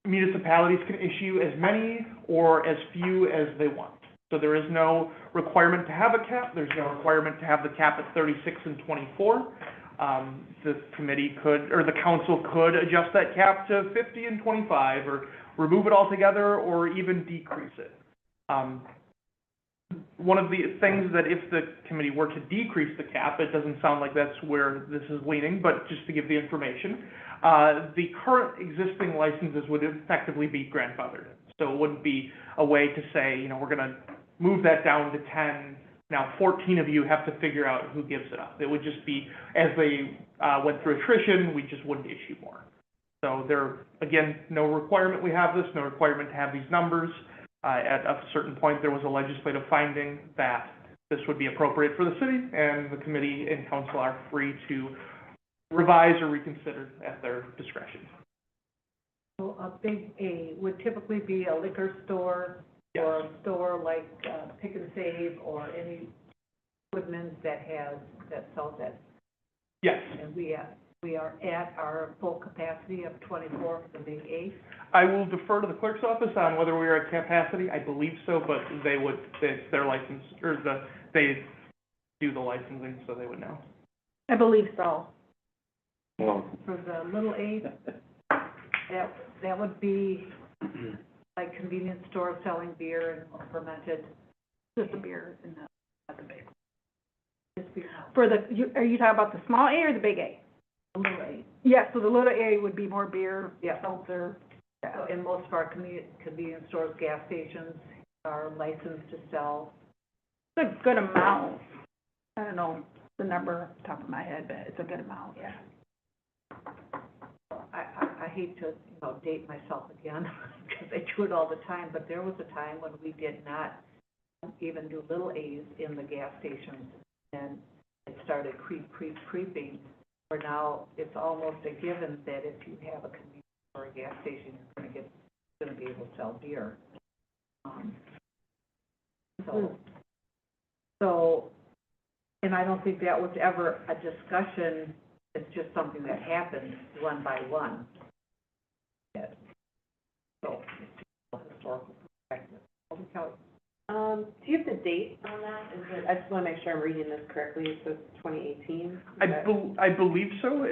municipalities can issue as many or as few as they want. So there is no requirement to have a cap. There's no requirement to have the cap at 36 and 24. The committee could, or the council could adjust that cap to 50 and 25, or remove it altogether, or even decrease it. One of the things that if the committee were to decrease the cap, it doesn't sound like that's where this is leaning, but just to give the information, the current existing licenses would effectively be grandfathered. So it wouldn't be a way to say, you know, we're going to move that down to 10. Now 14 of you have to figure out who gives it up. It would just be, as they went through attrition, we just wouldn't issue more. So there, again, no requirement we have this, no requirement to have these numbers. At a certain point, there was a legislative finding that this would be appropriate for the city, and the committee and council are free to revise or reconsider at their discretion. So a big A would typically be a liquor store, yes, or a store like Pick and Save, or any Woodman's that sells that. Yes. And we are at our full capacity of 24 for the big A. I will defer to the clerk's office on whether we are at capacity. I believe so, but it's their license, or they do the licensing, so they would know. I believe so. Well, For the little A, that would be like convenience stores selling beer and fermented. Just the beer and not the big. Just beer. Are you talking about the small A or the big A? The little A. Yeah, so the little A would be more beer, Yeah. seltzer. So in most of our convenience stores, gas stations are licensed to sell. It's a good amount. I don't know the number off the top of my head, but it's a good amount, yeah. I hate to, date myself again, because I do it all the time, but there was a time when we did not even do little A's in the gas stations, and it started creeping, where now it's almost a given that if you have a convenience store or a gas station, you're gonna be able to sell beer. So, and I don't think that was ever a discussion. It's just something that happened one by one. Yes. So, historical perspective. Do you have the date on that? Is it, I just want to make sure I'm reading this correctly. It says 2018? I believe so.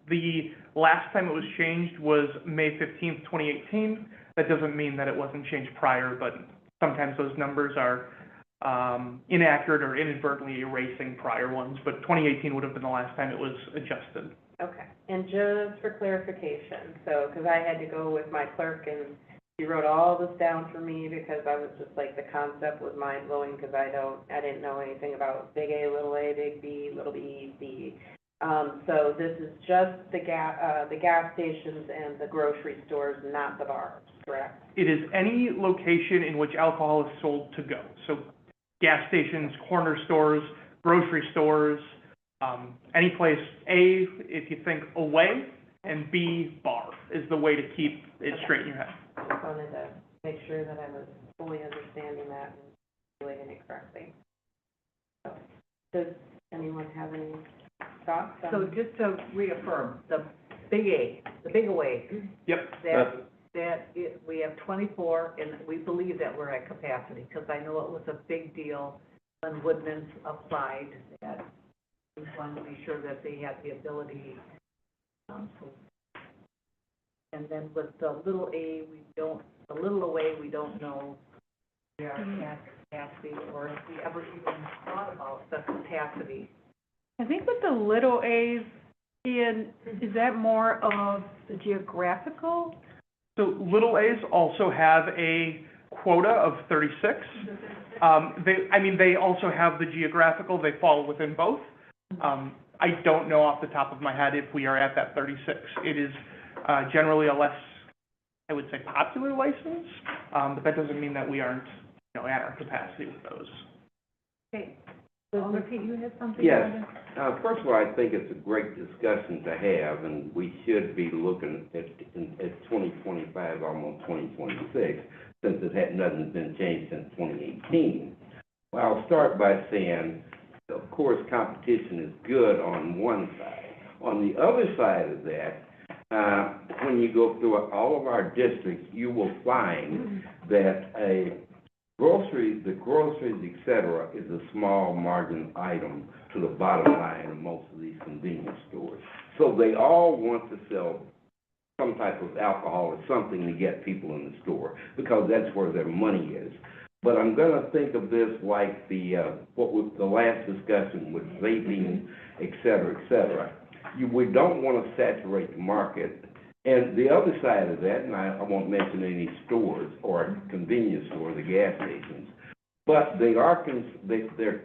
The last time it was changed was May 15th, 2018. That doesn't mean that it wasn't changed prior, but sometimes those numbers are inaccurate or inadvertently erasing prior ones, but 2018 would have been the last time it was adjusted. Okay. And just for clarification, so, because I had to go with my clerk and she wrote all this down for me because I was just like, the concept was mind blowing because I didn't know anything about big A, little B, little B, C. So this is just the gas stations and the grocery stores, not the bars, correct? It is any location in which alcohol is sold to go. So gas stations, corner stores, grocery stores, any place, A, if you think away, and B, bar is the way to keep it straight in your head. I just wanted to make sure that I was fully understanding that and relating it correctly. So, does anyone have any thoughts on? So just to reaffirm, the big A, the big away. Yep. We have 24, and we believe that we're at capacity, because I know it was a big deal when Woodman's applied, that we wanted to be sure that they had the ability. And then with the little A, the little away, we don't know if we are at capacity, or if we ever even thought about the capacity. I think with the little A's, Ian, is that more of the geographical? So little A's also have a quota of 36. They also have the geographical, they fall within both. I don't know off the top of my head if we are at that 36. It is generally a less, I would say, popular license, but that doesn't mean that we aren't, at our capacity with those. Okay. Alderman Pete, you had something? Yes. First of all, I think it's a great discussion to have, and we should be looking at 2025, almost 2026, since nothing's been changed since 2018. Well, I'll start by saying, of course, competition is good on one side. On the other side of that, when you go through all of our districts, you will find that the groceries, et cetera, is a small margin item to the bottom line of most of these convenience stores. So they all want to sell some type of alcohol or something to get people in the store, because that's where their money is. But I'm going to think of this like the last discussion with vaping, et cetera, et cetera. We don't want to saturate the market. And the other side of that, and I won't mention any stores or convenience stores, the gas stations, but they're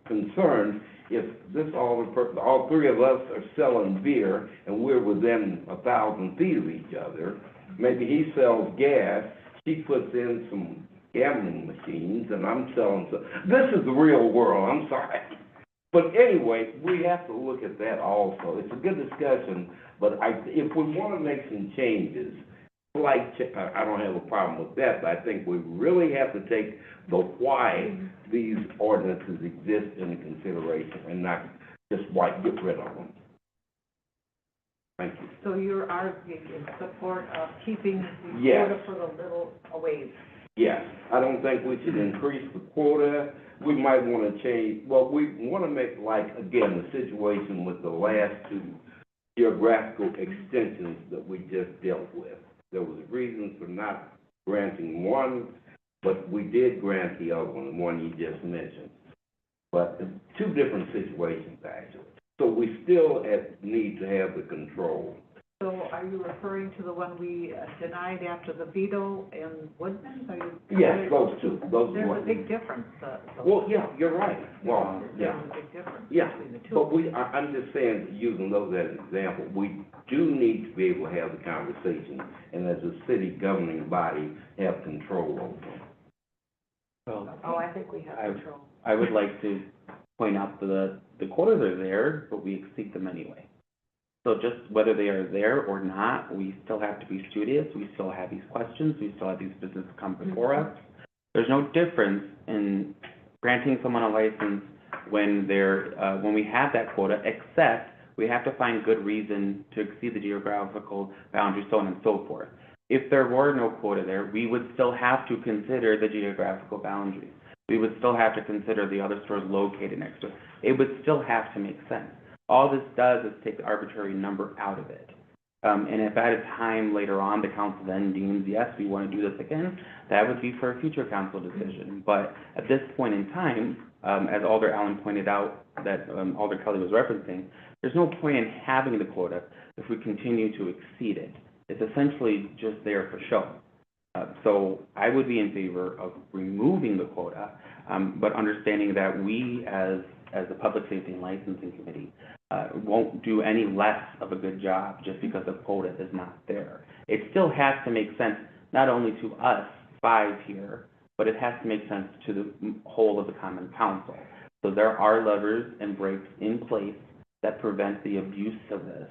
concerned if all three of us are selling beer and we're within 1,000 feet of each other. Maybe he sells gas, she puts in some gambling machines, and I'm selling some. This is the real world, I'm sorry. But anyway, we have to look at that also. It's a good discussion, but if we want to make some changes, I don't have a problem with that, but I think we really have to take the why these ordinances exist into consideration and not just get rid of them. Thank you. So you're arguing in support of keeping the Yes. quota for the little aways? Yes, I don't think we should increase the quota. We might want to change, we want to make, again, the situation with the last two geographical extensions that we just dealt with. There was reasons for not granting one, but we did grant the other one, the one you just mentioned. But two different situations, actually. So we still need to have the control. So are you referring to the one we denied after the veto in Woodman? Are you? Yes, those two, those There's a ones. big difference, Well, yeah, you're right. Well, yeah. There's a big difference Yeah, between the two. but I'm just saying, using those as an example, we do need to be able to have the conversation, and as a city governing body, have control over them. Well, Oh, I think we have control. I would like to point out that the quotas are there, but we exceed them anyway. So just whether they are there or not, we still have to be studious, we still have these questions, we still have these businesses come before us. There's no difference in granting someone a license when when we have that quota, except we have to find good reason to exceed the geographical boundaries, so on and so forth. If there were no quota there, we would still have to consider the geographical boundaries. We would still have to consider the other stores located next to it. It would still have to make sense. All this does is take the arbitrary number out of it. And if at a time later on, the council then deems, yes, we want to do this again, that would be for a future council decision. But at this point in time, as Alder Allen pointed out, that Alder Kelly was referencing, there's no point in having the quota if we continue to exceed it. It's essentially just there for show. So I would be in favor of removing the quota, but understanding that we, as the Public Safety and Licensing Committee, won't do any less of a good job just because the quota is not there. It still has to make sense, not only to us, 5 here, but it has to make sense to the whole of the Common Council. So there are levers and brakes in place that prevent the abuse of this.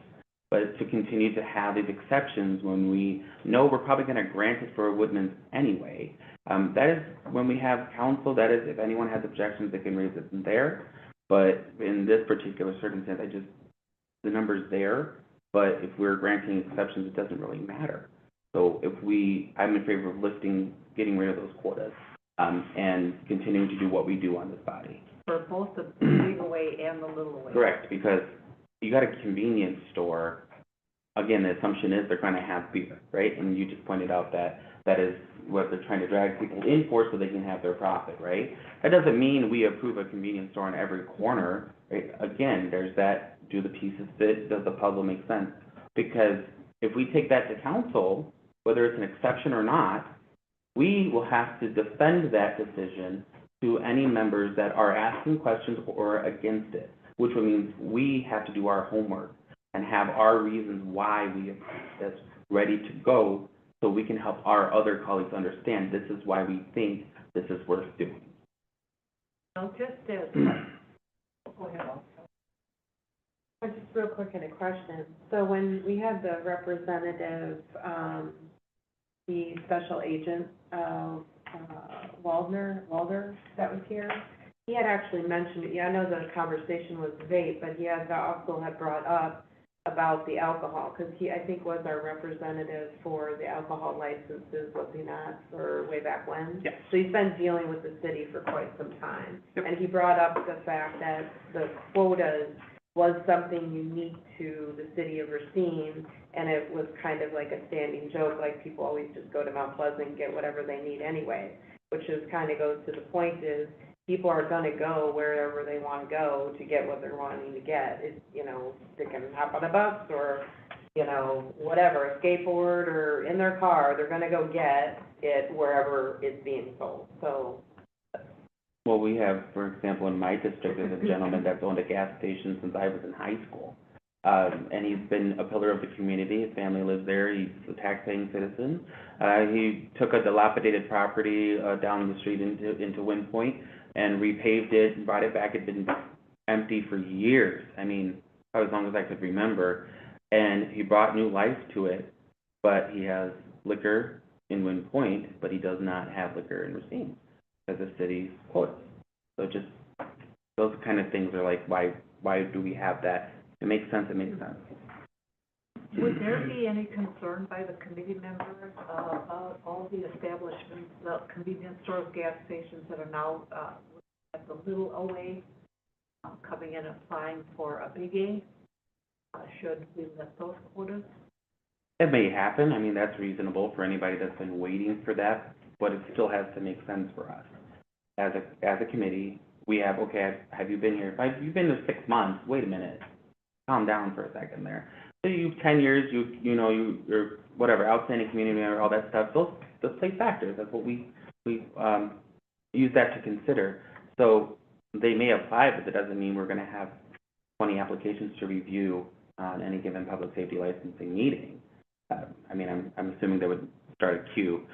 But to continue to have these exceptions when we know we're probably going to grant it for Woodman's anyway, that is when we have council, that is, if anyone has objections, they can raise it in there. But in this particular circumstance, the number's there, but if we're granting exceptions, it doesn't really matter. So I'm in favor of getting rid of those quotas, and continuing to do what we do on this body. For both the big away and the little away. Correct, because you got a convenience store, again, the assumption is they're going to have beer, right? And you just pointed out that is what they're trying to drag people in for so they can have their profit, right? That doesn't mean we approve a convenience store on every corner, right? Again, there's that, do the pieces fit, does the puzzle make sense? Because if we take that to council, whether it's an exception or not, we will have to defend that decision to any members that are asking questions or against it, which means we have to do our homework and have our reasons why we approve this ready to go so we can help our other colleagues understand this is why we think this is worth doing. Well, just as, go ahead, Al. Just real quick in a question. So when we had the representative, the special agent, Walder, that was here, he had actually mentioned, I know the conversation was vague, but he also had brought up about the alcohol, because he, I think, was our representative for the alcohol licenses, was he not, or way back when? Yes. So he's been dealing with the city for quite some time. Yep. And he brought up the fact that the quotas was something unique to the city of Racine, and it was kind of like a standing joke, like people always just go to Mount Pleasant and get whatever they need anyway, which is kind of goes to the point is, people are gonna go wherever they wanna go to get what they're wanting to get. It's, they can hop on a bus or, whatever, a skateboard or in their car, they're gonna go get it wherever it's being sold, so. Well, we have, for example, in my district, there's a gentleman that's owned a gas station since I was in high school. And he's been a pillar of the community. His family lives there. He's a tax-paying citizen. He took a dilapidated property down the street into Wind Point and repaved it and brought it back. It had been empty for years. I mean, as long as I could remember. And he brought new life to it, but he has liquor in Wind Point, but he does not have liquor in Racine as a city's quota. So just those kind of things are like, why do we have that? It makes sense, it makes sense. Would there be any concern by the committee members about all the establishments, the convenience stores, gas stations that are now at the little away, coming in and applying for a Big A? Should we let those quotas? It may happen. I mean, that's reasonable for anybody that's been waiting for that, but it still has to make sense for us. As a committee, we have, okay, have you been here? If you've been there 6 months, wait a minute. Calm down for a second there. you 10 years, you're whatever, outstanding community member, all that stuff, those play factors. That's what we use that to consider. So they may apply, but that doesn't mean we're gonna have 20 applications to review on any given public safety licensing meeting. I mean, I'm assuming they would start a queue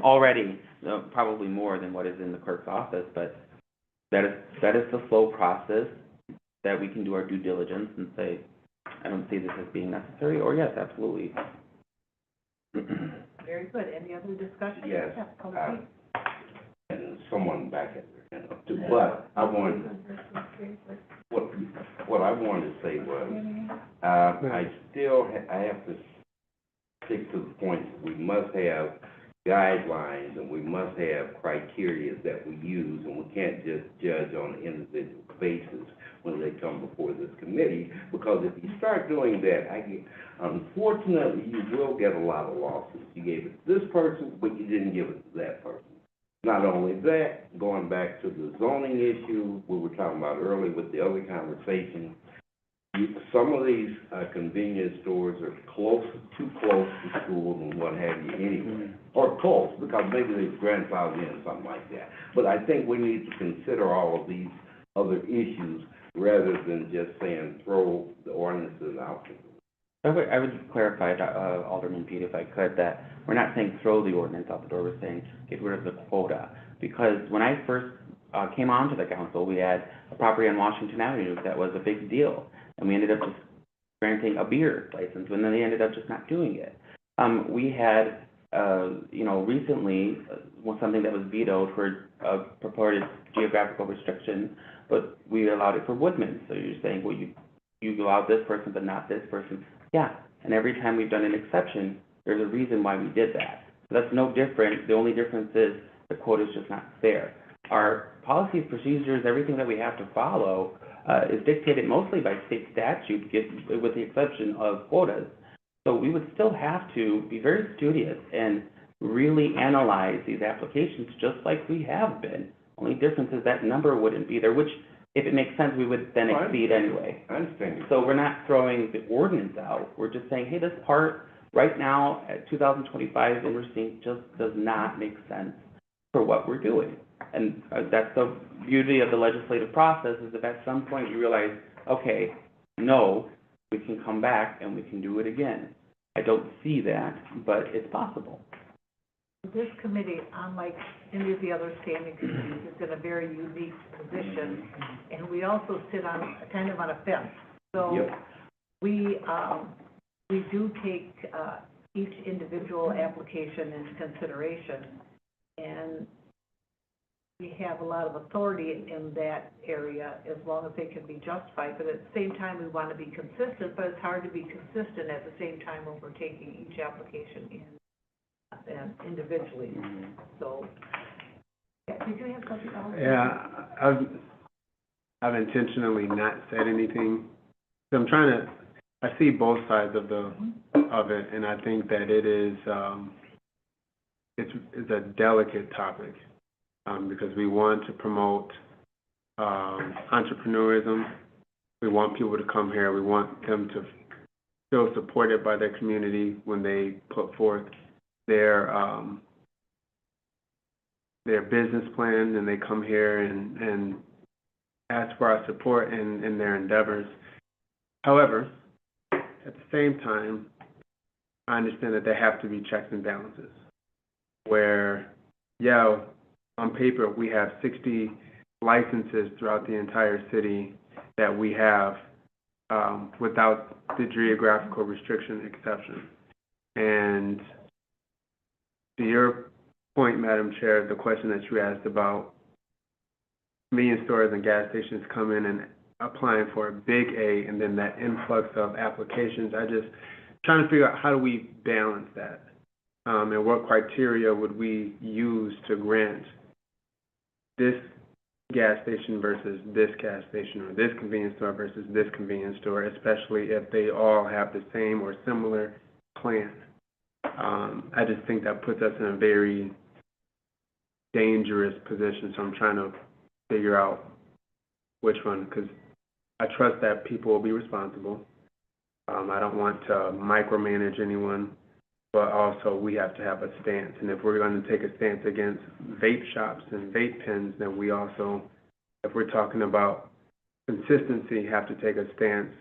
already, probably more than what is in the clerk's office, but that is the slow process that we can do our due diligence and say, I don't see this as being necessary, or yes, absolutely. Very good. Any other discussion? Yes, Yeah, Alder Pete. and someone back at their hand up too, but I wanted, what I wanted to say was, I have to stick to the point that we must have guidelines and we must have criteria that we use, and we can't just judge on an individual basis when they come before this committee, because if you start doing that, unfortunately, you will get a lot of losses. You gave it to this person, but you didn't give it to that person. Not only that, going back to the zoning issue we were talking about earlier with the other conversation, some of these convenience stores are too close to schools and what have you anyway, or close, because maybe they're grandfathered in, something like that. But I think we need to consider all of these other issues rather than just saying throw the ordinances out. I would clarify, Alderman Pete, if I could, that we're not saying throw the ordinance out the door, we're saying get rid of the quota. Because when I first came onto the council, we had a property on Washington Avenue that was a big deal, and we ended up just granting a beer license, and then they ended up just not doing it. We had, recently, something that was vetoed for a purported geographical restriction, but we allowed it for Woodman. So you're saying, well, you allowed this person, but not this person. Yeah, and every time we've done an exception, there's a reason why we did that. So that's no different. The only difference is the quota is just not fair. Our policies, procedures, everything that we have to follow is dictated mostly by state statute, with the exception of quotas. So we would still have to be very studious and really analyze these applications just like we have been. Only difference is that number wouldn't be there, which, if it makes sense, we would then exceed anyway. I understand. So we're not throwing the ordinance out. We're just saying, hey, this part right now at 2025 in Racine just does not make sense for what we're doing. And that's the beauty of the legislative process, is if at some point you realize, okay, no, we can come back and we can do it again. I don't see that, but it's possible. This committee, unlike any of the other standing committees, is in a very unique position, and we also sit on, kind of on a fence. So Yep. we do take each individual application into consideration, and we have a lot of authority in that area as long as they can be justified. But at the same time, we want to be consistent, but it's hard to be consistent at the same time when we're taking each application in and individually. So, yeah, did you have something else? Yeah, I've intentionally not said anything. So I see both sides of it, and I think that it is, it's a delicate topic, because we want to promote, entrepreneurism. We want people to come here. We want them to feel supported by their community when they put forth their business plan, and they come here and ask for our support in their endeavors. However, at the same time, I understand that there have to be checks and balances, where, yeah, on paper, we have 60 licenses throughout the entire city that we have without the geographical restriction exception. And to your point, Madam Chair, the question that you asked about convenience stores and gas stations coming and applying for a big A, and then that influx of applications, I just trying to figure out how do we balance that, and what criteria would we use to grant this gas station versus this gas station, or this convenience store versus this convenience store, especially if they all have the same or similar plan. I just think that puts us in a very dangerous position, so I'm trying to figure out which one, because I trust that people will be responsible. I don't want to micromanage anyone, but also we have to have a stance. And if we're going to take a stance against vape shops and vape pens, then we also, if we're talking about consistency, have to take a stance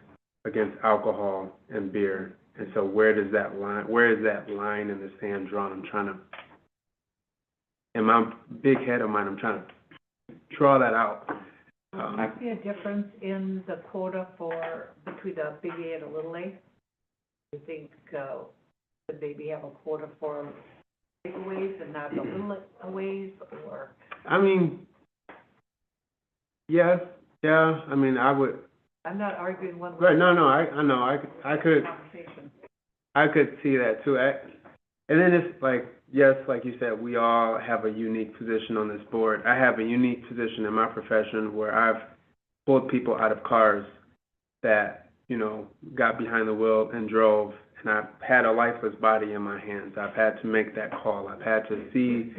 against alcohol and beer. And so where is that line in the sand drawn? I'm trying to, in my big head of mine, I'm trying to draw that out. I see a difference in the quota between a big A and a little A. You think, could maybe have a quota for big ways and not the little ways, or? I mean, yes, yeah, I mean, I would. I'm not arguing one way. Right, no, I know, I could see that too. And then it's like, yes, like you said, we all have a unique position on this board. I have a unique position in my profession where I've pulled people out of cars that, you know, got behind the wheel and drove, and I've had a lifeless body in my hands. I've had to make that call. I've had to see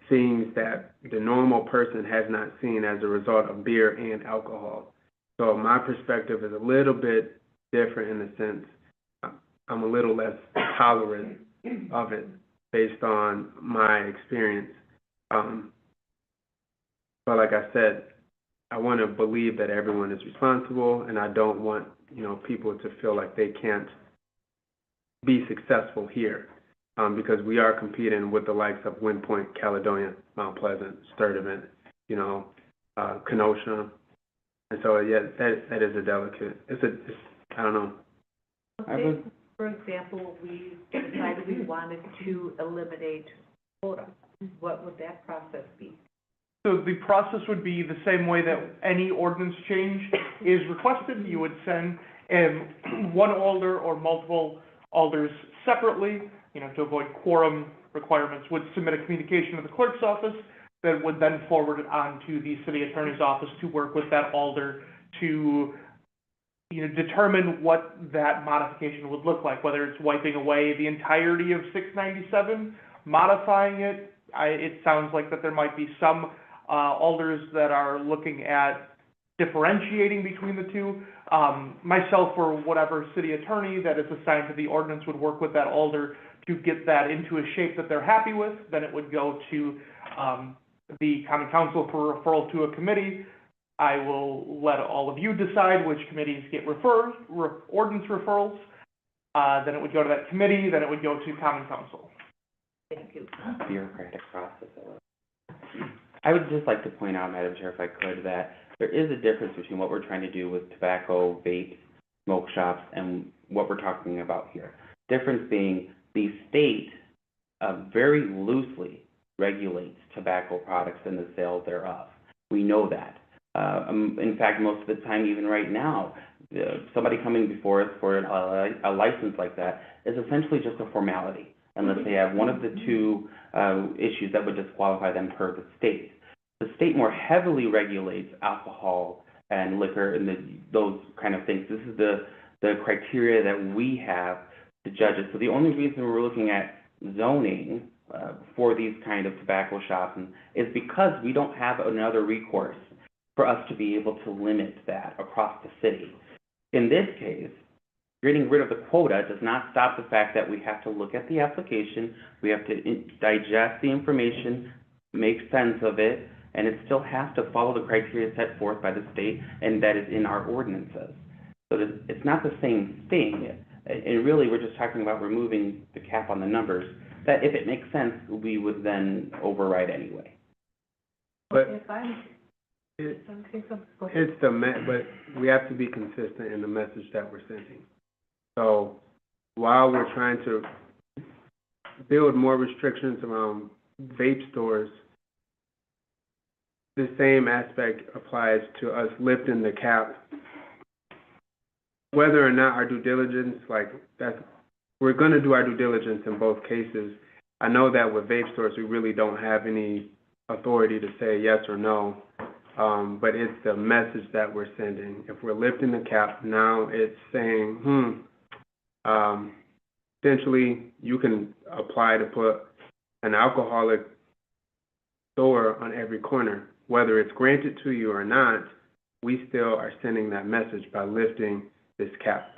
things that the normal person has not seen as a result of beer and alcohol. So my perspective is a little bit different in the sense I'm a little less tolerant of it based on my experience. But like I said, I want to believe that everyone is responsible, and I don't want, you know, people to feel like they can't be successful here, because we are competing with the likes of Wind Point, Caledonia, Mount Pleasant, Sturtevant, you know, Kenosha. And so, yeah, that is a delicate, I don't know. Say, for example, we decided we wanted to eliminate quota. What would that process be? So the process would be the same way that any ordinance change is requested. You would send one alder or multiple alders separately, you know, to avoid quorum requirements, would submit a communication to the clerk's office that would then forward it on to the city attorney's office to work with that alder to, you know, determine what that modification would look like, whether it's wiping away the entirety of 697, modifying it. It sounds like that there might be some alders that are looking at differentiating between the two. Myself or whatever city attorney that is assigned to the ordinance would work with that alder to get that into a shape that they're happy with. Then it would go to the common council for referral to a committee. I will let all of you decide which committees get ordinance referrals. Then it would go to that committee, then it would go to common council. Thank you. Bureaucratic process. I would just like to point out, Madam Chair, if I could, that there is a difference between what we're trying to do with tobacco, vape, smoke shops, and what we're talking about here. Difference being the state very loosely regulates tobacco products and the sale thereof. We know that. In fact, most of the time, even right now, somebody coming before us for a license like that is essentially just a formality, unless they have one of the two issues that would disqualify them per the state. The state more heavily regulates alcohol and liquor and those kind of things. This is the criteria that we have to judge it. So the only reason we're looking at zoning for these kind of tobacco shops is because we don't have another recourse for us to be able to limit that across the city. In this case, getting rid of the quota does not stop the fact that we have to look at the application, we have to digest the information, make sense of it, and it still has to follow the criteria set forth by the state and that is in our ordinances. So it's not the same thing. And really, we're just talking about removing the cap on the numbers that, if it makes sense, we would then override anyway. But but we have to be consistent in the message that we're sending. So while we're trying to build more restrictions around vape stores, the same aspect applies to us lifting the cap. Whether or not our due diligence, we're going to do our due diligence in both cases. I know that with vape stores, we really don't have any authority to say yes or no, but it's the message that we're sending. If we're lifting the cap, now it's saying, essentially, you can apply to put an alcoholic store on every corner. Whether it's granted to you or not, we still are sending that message by lifting this cap.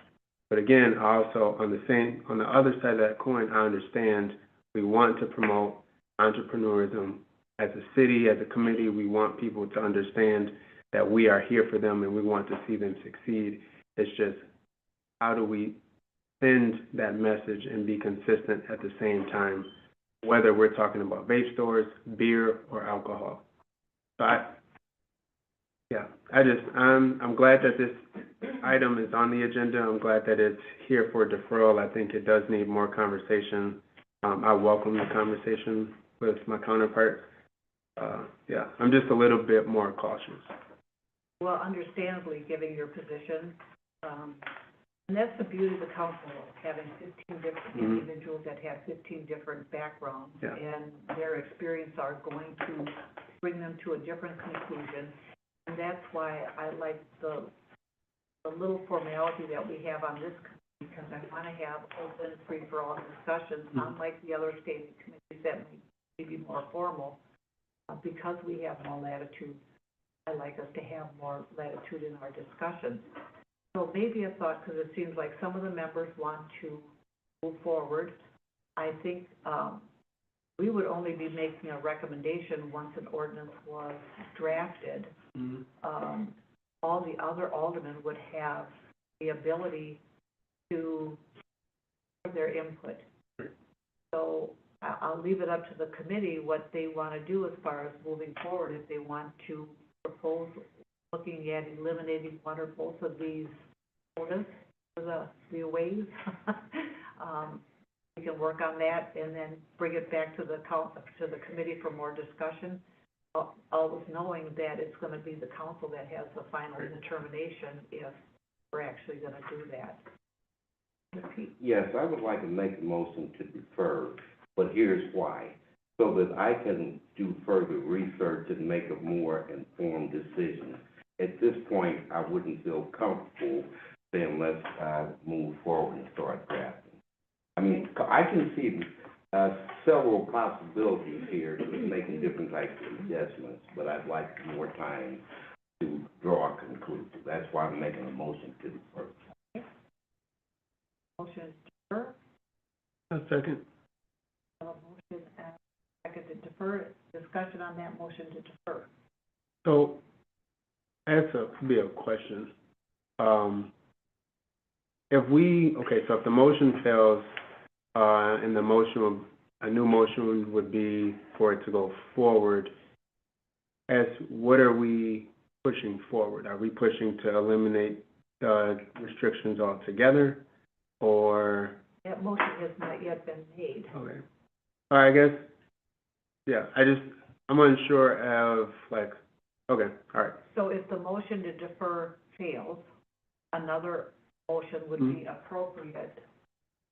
But again, also on the other side of that coin, I understand we want to promote entrepreneurism. As a city, as a committee, we want people to understand that we are here for them and we want to see them succeed. It's just, how do we send that message and be consistent at the same time, whether we're talking about vape stores, beer, or alcohol. So I'm glad that this item is on the agenda. I'm glad that it's here for deferral. I think it does need more conversation. I welcome the conversation with my counterparts. I'm just a little bit more cautious. Well, understandably, given your position, and that's the beauty of the council, having 15 different individuals that have 15 different backgrounds, and their experience are going to bring them to a different conclusion. And that's why I like the little formality that we have on this committee, because I want to have open, free-for-all discussions, unlike the other standing committees that may be more formal. Because we have more latitude, I like us to have more latitude in our discussions. So maybe a thought, because it seems like some of the members want to move forward. I think we would only be making a recommendation once an ordinance was drafted. All the other aldermen would have the ability to give their input. So I'll leave it up to the committee what they want to do as far as moving forward. If they want to propose looking at eliminating one or both of these quotas for the ways, we can work on that and then bring it back to the committee for more discussion. Always knowing that it's going to be the council that has the final determination if we're actually going to do that. Yes, I would like to make a motion to defer, but here's why. So that I can do further research and make a more informed decision. At this point, I wouldn't feel comfortable saying let's move forward and start drafting. I mean, I can see several possibilities here to making different types of adjustments, but I'd like more time to draw a conclusion. That's why I'm making a motion to defer. Motion to defer. A second. Motion and second to defer. Discussion on that motion to defer. So, that's a question. If the motion fails, and a new motion would be for it to go forward, what are we pushing forward? Are we pushing to eliminate the restrictions altogether, or? That motion has not yet been made. Okay. I guess, I'm unsure of, okay, all right. So if the motion to defer fails, another motion would be appropriate.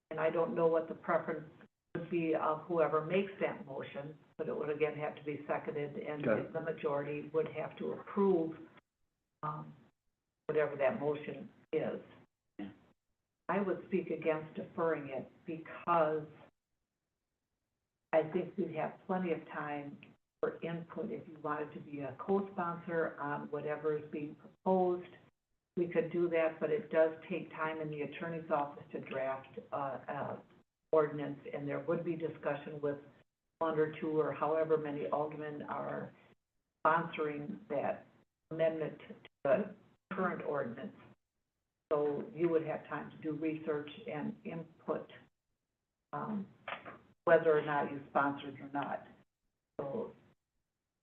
And I don't know what the preference would be of whoever makes that motion, but it would again have to be seconded, and the majority would have to approve whatever that motion is. I would speak against deferring it because I think we'd have plenty of time for input. If you wanted to be a co-sponsor on whatever is being proposed, we could do that, but it does take time in the attorney's office to draft ordinance, and there would be discussion with one or two or however many aldermen are sponsoring that amendment to the current ordinance. So you would have time to do research and input, whether or not you sponsored or not. So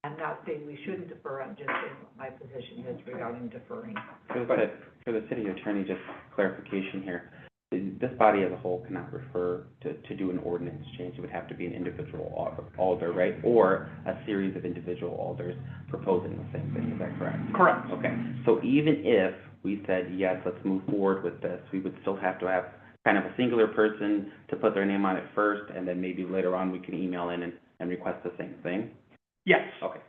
I'm not saying we shouldn't defer, I'm just saying what my position is regarding deferring. For the city attorney, just clarification here. This body as a whole cannot refer to do an ordinance change. It would have to be an individual alder, right? Or a series of individual alders proposing the same thing. Is that correct? Correct. Okay. So even if we said, yes, let's move forward with this, we would still have to have kind of a singular person to put their name on it first, and then maybe later on we can email in and request the same thing? Yes. Okay.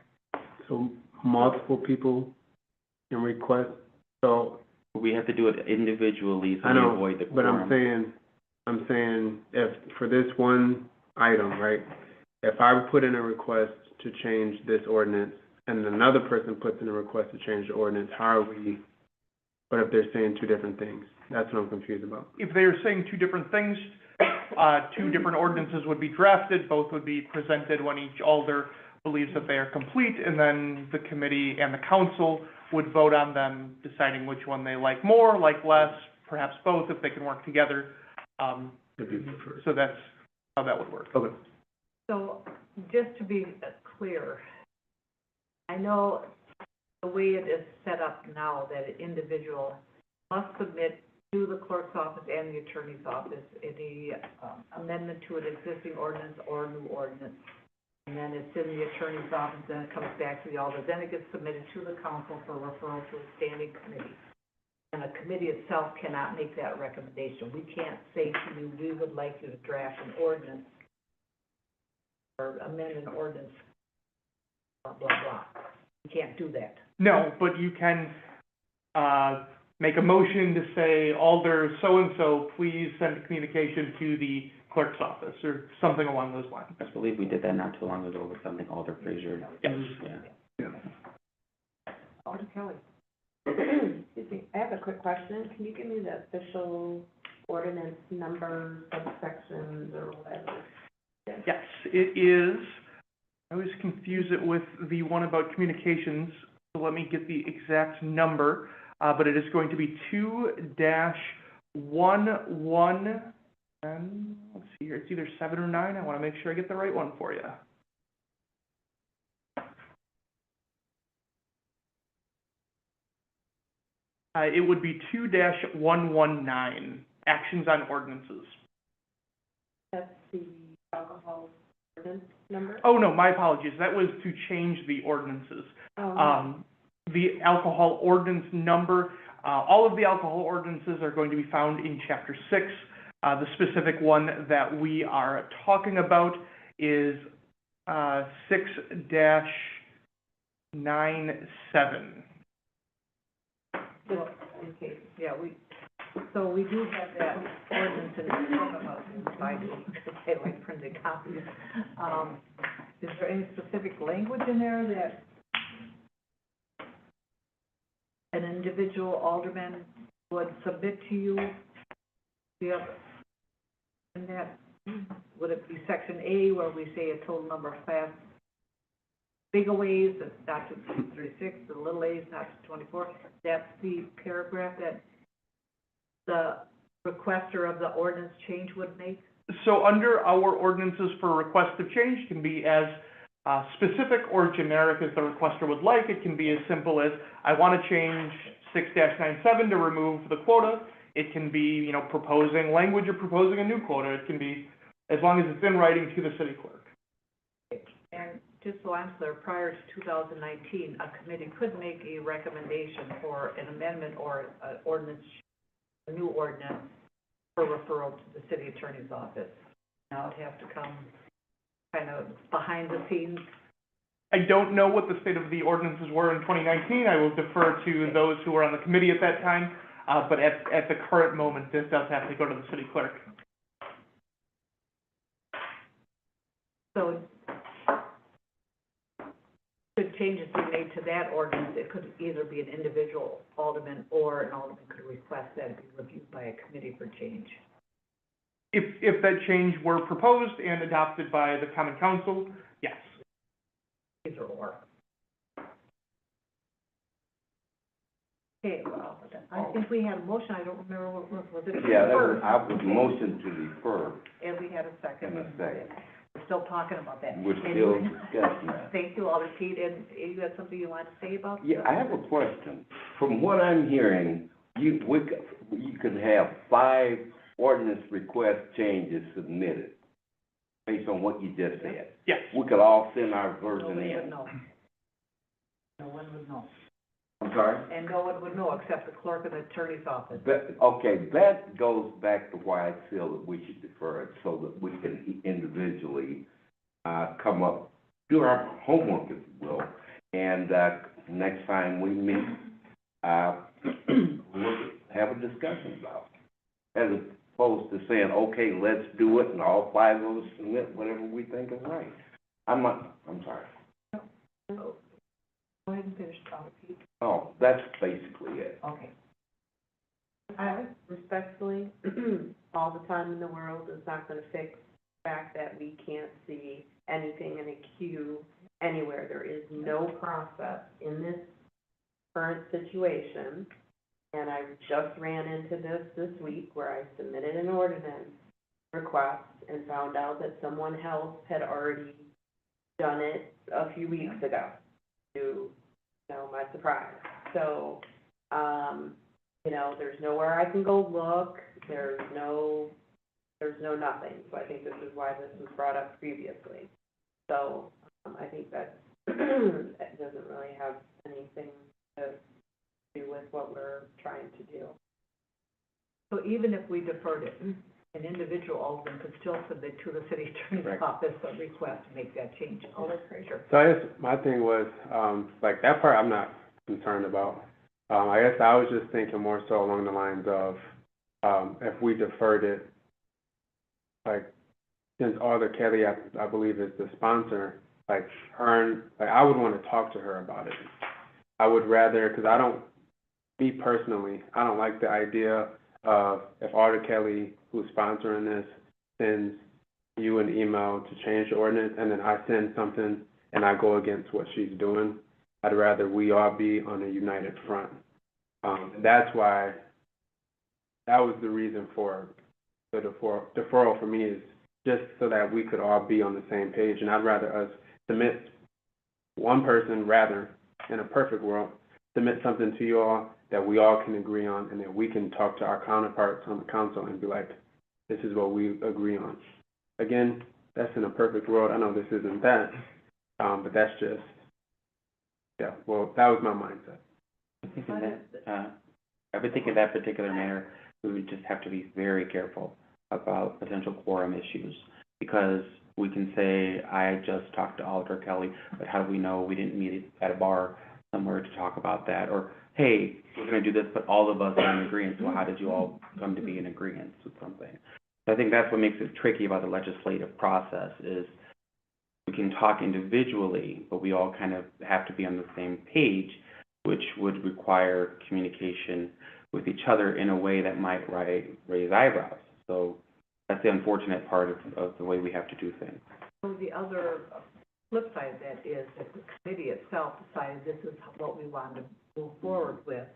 So multiple people can request, so. We have to do it individually so I we know, avoid the but quorum. I'm saying if, for this one item, right, if I put in a request to change this ordinance, and another person puts in a request to change the ordinance, how are we, what if they're saying two different things? That's what I'm confused about. If they are saying two different things, two different ordinances would be drafted, both would be presented when each alder believes that they are complete, and then the committee and the council would vote on them, deciding which one they like more, like less, perhaps both, if they can work together. So that's how that would work. Okay. So, just to be clear, I know the way it is set up now, that an individual must submit to the clerk's office and the attorney's office any amendment to an existing ordinance or a new ordinance. And then it's in the attorney's office, then it comes back to the alder, then it gets submitted to the council for referral to a standing committee. And the committee itself cannot make that recommendation. We can't say to you, we would like you to draft an ordinance or amend an ordinance, blah, blah, blah. We can't do that. No, but you can, make a motion to say, Alder so-and-so, please send a communication to the clerk's office, or something along those lines. I believe we did that not too long ago with something Alder Frazier. Yes. Yeah. Alder Kelly. Excuse me, I have a quick question. Can you give me the official ordinance number, subsections, or whatever? Yes, it is. I always confuse it with the one about communications, so let me get the exact number. But it is going to be 2-11, and let's see here, it's either 7 or 9. I want to make sure I get the right one for you. It would be 2-119, actions on ordinances. That's the alcohol ordinance number? Oh, no, my apologies. That was to change the ordinances. The alcohol ordinance number, all of the alcohol ordinances are going to be found in Chapter 6. The specific one that we are talking about is 6-97. Okay, yeah, so we do have that ordinance in front of us, I like printed copies. Is there any specific language in there that an individual alderman would submit to you? In that, would it be section A where we say a total number of class big aways, that's not to 36, the little a's not to 24? That's the paragraph that the requester of the ordinance change would make? So under our ordinances for request of change can be as specific or generic as the requester would like. It can be as simple as, I want to change 6-97 to remove the quota. It can be, proposing language or proposing a new quota. It can be, as long as it's in writing to the city clerk. And just so I'm clear, prior to 2019, a committee could make a recommendation for an amendment or an ordinance, a new ordinance, for referral to the city attorney's office. Now it'd have to come kind of behind the scenes. I don't know what the state of the ordinances were in 2019. I will defer to those who were on the committee at that time. But at the current moment, this does have to go to the city clerk. So should changes be made to that ordinance, it could either be an individual alderman or an alderman could request that it be reviewed by a committee for change. If that change were proposed and adopted by the common council, yes. Either or. Okay, well, I think we had a motion, I don't remember what was it? Yeah, I was motion to defer. And we had a second. And a second. We're still talking about that. We're still discussing that. Thank you, Alder Pete, and you had something you wanted to say about? Yeah, I have a question. From what I'm hearing, you could have 5 ordinance request changes submitted based on what you just said. Yes. We could all send our version Nobody would in. know. No one would know. I'm sorry? And no one would know except the clerk of the attorney's office. Okay, that goes back to why I feel that we should defer it, so that we can individually, come up, do our homework, if you will, and, next time we meet, we'll have a discussion about it, as opposed to saying, okay, let's do it, and all 5 of us submit whatever we think is right. I'm sorry. Go ahead and finish, Alder Pete. Oh, that's basically it. Okay. I respectfully, all the time in the world is not gonna fix the fact that we can't see anything in a queue anywhere. There is no process in this current situation. And I just ran into this week where I submitted an ordinance request and found out that someone else had already done it a few weeks ago, to, my surprise. So, there's nowhere I can go look, there's no nothing. So I think this is why this was brought up previously. So, I think that doesn't really have anything to do with what we're trying to do. So even if we deferred it, an individual alderman could still submit to the city attorney's Right. office a request to make that change. Oh, that's very sure. So I guess my thing was, like, that part I'm not concerned about. I guess I was just thinking more so along the lines of, if we deferred it, like, since Alder Kelly, I believe is the sponsor, like, I would want to talk to her about it. I would rather, because me personally, I don't like the idea of if Alder Kelly, who's sponsoring this, sends you an email to change the ordinance, and then I send something and I go against what she's doing. I'd rather we all be on a united front. That's why, that was the reason for the deferral for me, is just so that we could all be on the same page. And I'd rather us submit, one person rather, in a perfect world, submit something to you all that we all can agree on, and that we can talk to our counterparts on the council and be like, this is what we agree on. Again, that's in a perfect world. I know this isn't that, but that's just, that was my mindset. I would think in that particular matter, we would just have to be very careful about potential quorum issues, because we can say, I just talked to Alder Kelly, but how do we know we didn't meet at a bar somewhere to talk about that? Or, hey, we're going to do this, but all of us are in agreement, so how did you all come to be in agreement with something? So I think that's what makes it tricky about the legislative process, is we can talk individually, but we all kind of have to be on the same page, which would require communication with each other in a way that might raise eyebrows. So that's the unfortunate part of the way we have to do things. So the other flip side of that is if the committee itself decided this is what we want to move forward with,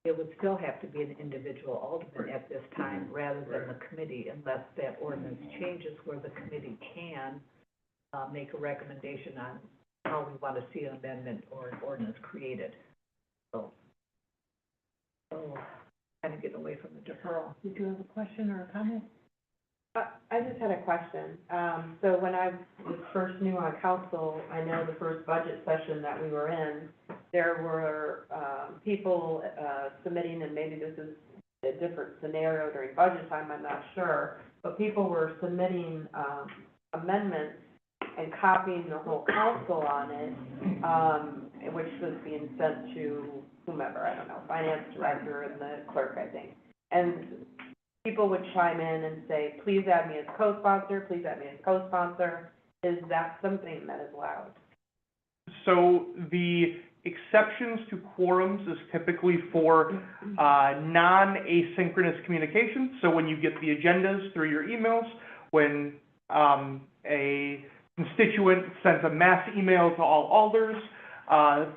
it would still have to be an individual alderman at this time rather than the committee, unless that ordinance changes where the committee can make a recommendation on how we want to see an amendment or an ordinance created. So kind of getting away from the deferral. Did you have a question or a comment? I just had a question. So when I was first new on council, I know the first budget session that we were in, there were people submitting, and maybe this is a different scenario during budget time, I'm not sure, but people were submitting amendments and copying the whole council on it, which was being sent to whomever, I don't know, finance director and the clerk, I think. And people would chime in and say, please add me as co-sponsor, please add me as co-sponsor. Is that something that is allowed? So the exceptions to quorums is typically for non-asynchronous communication. So when you get the agendas through your emails, when a constituent sends a mass email to all alders,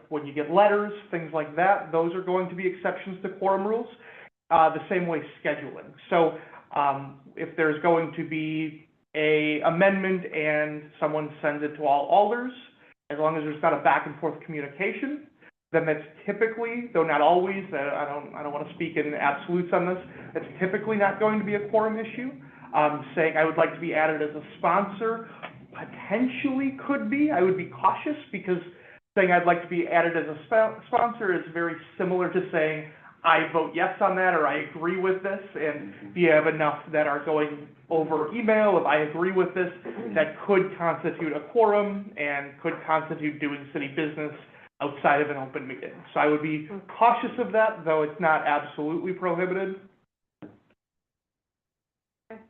when you get letters, things like that, those are going to be exceptions to quorum rules. The same way scheduling. So if there's going to be a amendment and someone sends it to all alders, as long as there's not a back and forth communication, then that's typically, though not always, I don't want to speak in absolutes on this, it's typically not going to be a quorum issue. Saying I would like to be added as a sponsor potentially could be. I would be cautious, because saying I'd like to be added as a sponsor is very similar to saying I vote yes on that, or I agree with this, and you have enough that are going over email, if I agree with this, that could constitute a quorum and could constitute doing city business outside of an open meeting. So I would be cautious of that, though it's not absolutely prohibited.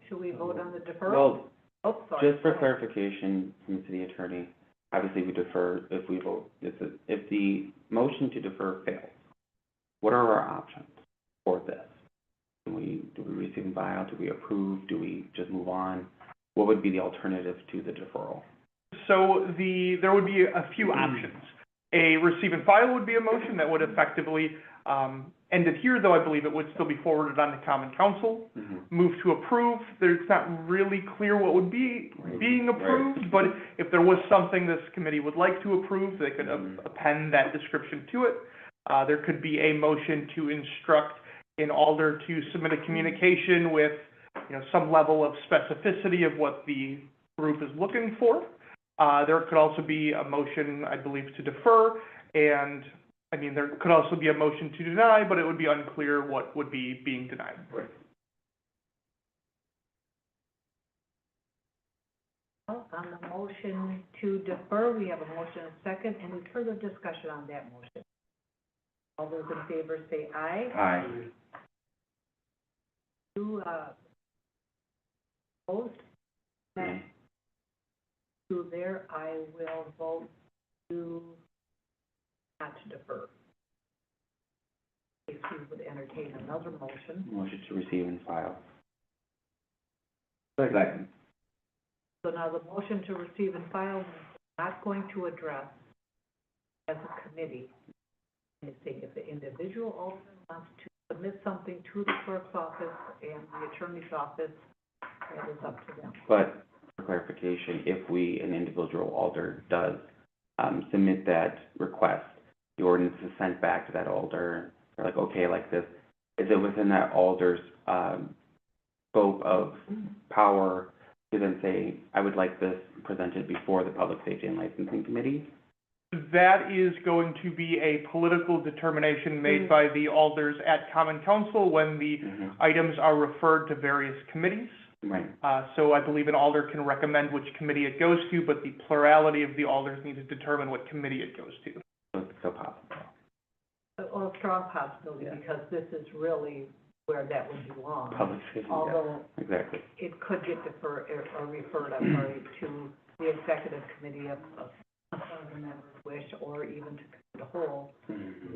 Should we vote on the deferral? Well, Oh, sorry. just for clarification from the city attorney, obviously we defer if we vote, if the motion to defer fails, what are our options? for this? Do we receive and file? Do we approve? Do we just move on? What would be the alternative to the deferral? So there would be a few options. A receive and file would be a motion that would effectively end it here, though I believe it would still be forwarded on to Common Council. Move to approve, there's not really clear what would be being approved, but if there was something this committee would like to approve, they could append that description to it. There could be a motion to instruct an alder to submit a communication with, some level of specificity of what the group is looking for. There could also be a motion, I believe, to defer, and there could also be a motion to deny, but it would be unclear what would be being denied. Right. Well, on the motion to defer, we have a motion and a second. Any further discussion on that motion? All those in favor say aye. Aye. Opposed? Nay. To there, I will vote to not to defer. If you would entertain another motion. Motion to receive and file. Second. So now the motion to receive and file, we're not going to address as a committee. Anything, if the individual alderman wants to submit something to the clerk's office and the attorney's office, that is up to them. But for clarification, if an individual alder does submit that request, the ordinance is sent back to that alder. They're like, okay, like this, is it within that alder's scope of power to then say, I would like this presented before the Public Safety and Licensing Committee? That is going to be a political determination made by the alders at Common Council when the items are referred to various committees. Right. So I believe an alder can recommend which committee it goes to, but the plurality of the alders need to determine what committee it goes to. So it's still possible. Well, a strong possibility, because this is really where that would belong. Public safety, Although exactly. it could get deferred or referred, I'm sorry, to the executive committee of the members' wish, or even to the whole.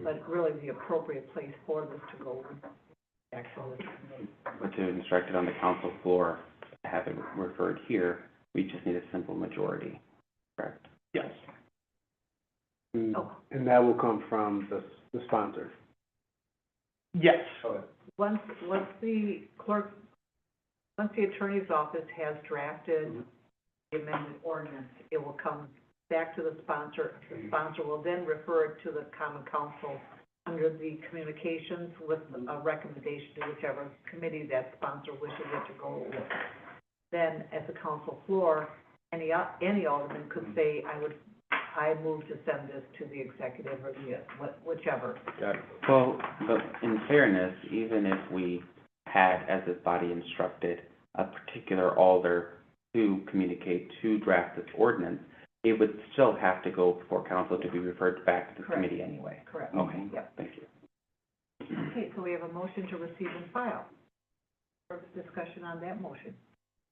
But really, the appropriate place for this to go would actually this committee. But to instruct it on the council floor, to have it referred here, we just need a simple majority, correct? Yes. And that will come from the sponsor. Yes. Once the attorney's office has drafted the amended ordinance, it will come back to the sponsor. The sponsor will then refer it to the Common Council under the communications with a recommendation to whichever committee that sponsor wishes it to go with. Then at the council floor, any alderman could say, I move to send this to the executive or whichever. Got it. Well, but in fairness, even if we had, as this body instructed, a particular alder to communicate, to draft this ordinance, it would still have to go before council to be referred back to the Correct. committee anyway. Correct. Okay, Yep. thank you. Okay, so we have a motion to receive and file. Further discussion on that motion.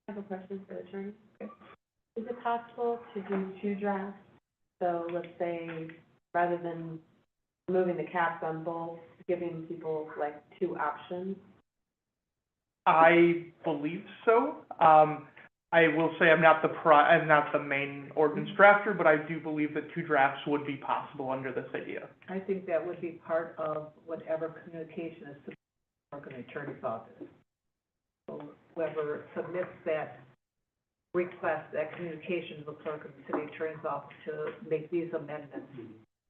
I have a question for the attorney. Okay. Is it possible to do two drafts? So let's say, rather than removing the caps on both, giving people like two options? I believe so. I will say I'm not the main ordinance drafter, but I do believe that two drafts would be possible under this idea. I think that would be part of whatever communication is submitted to the attorney's office. So whoever submits that request, that communication to the clerk of the city attorney's office to make these amendments,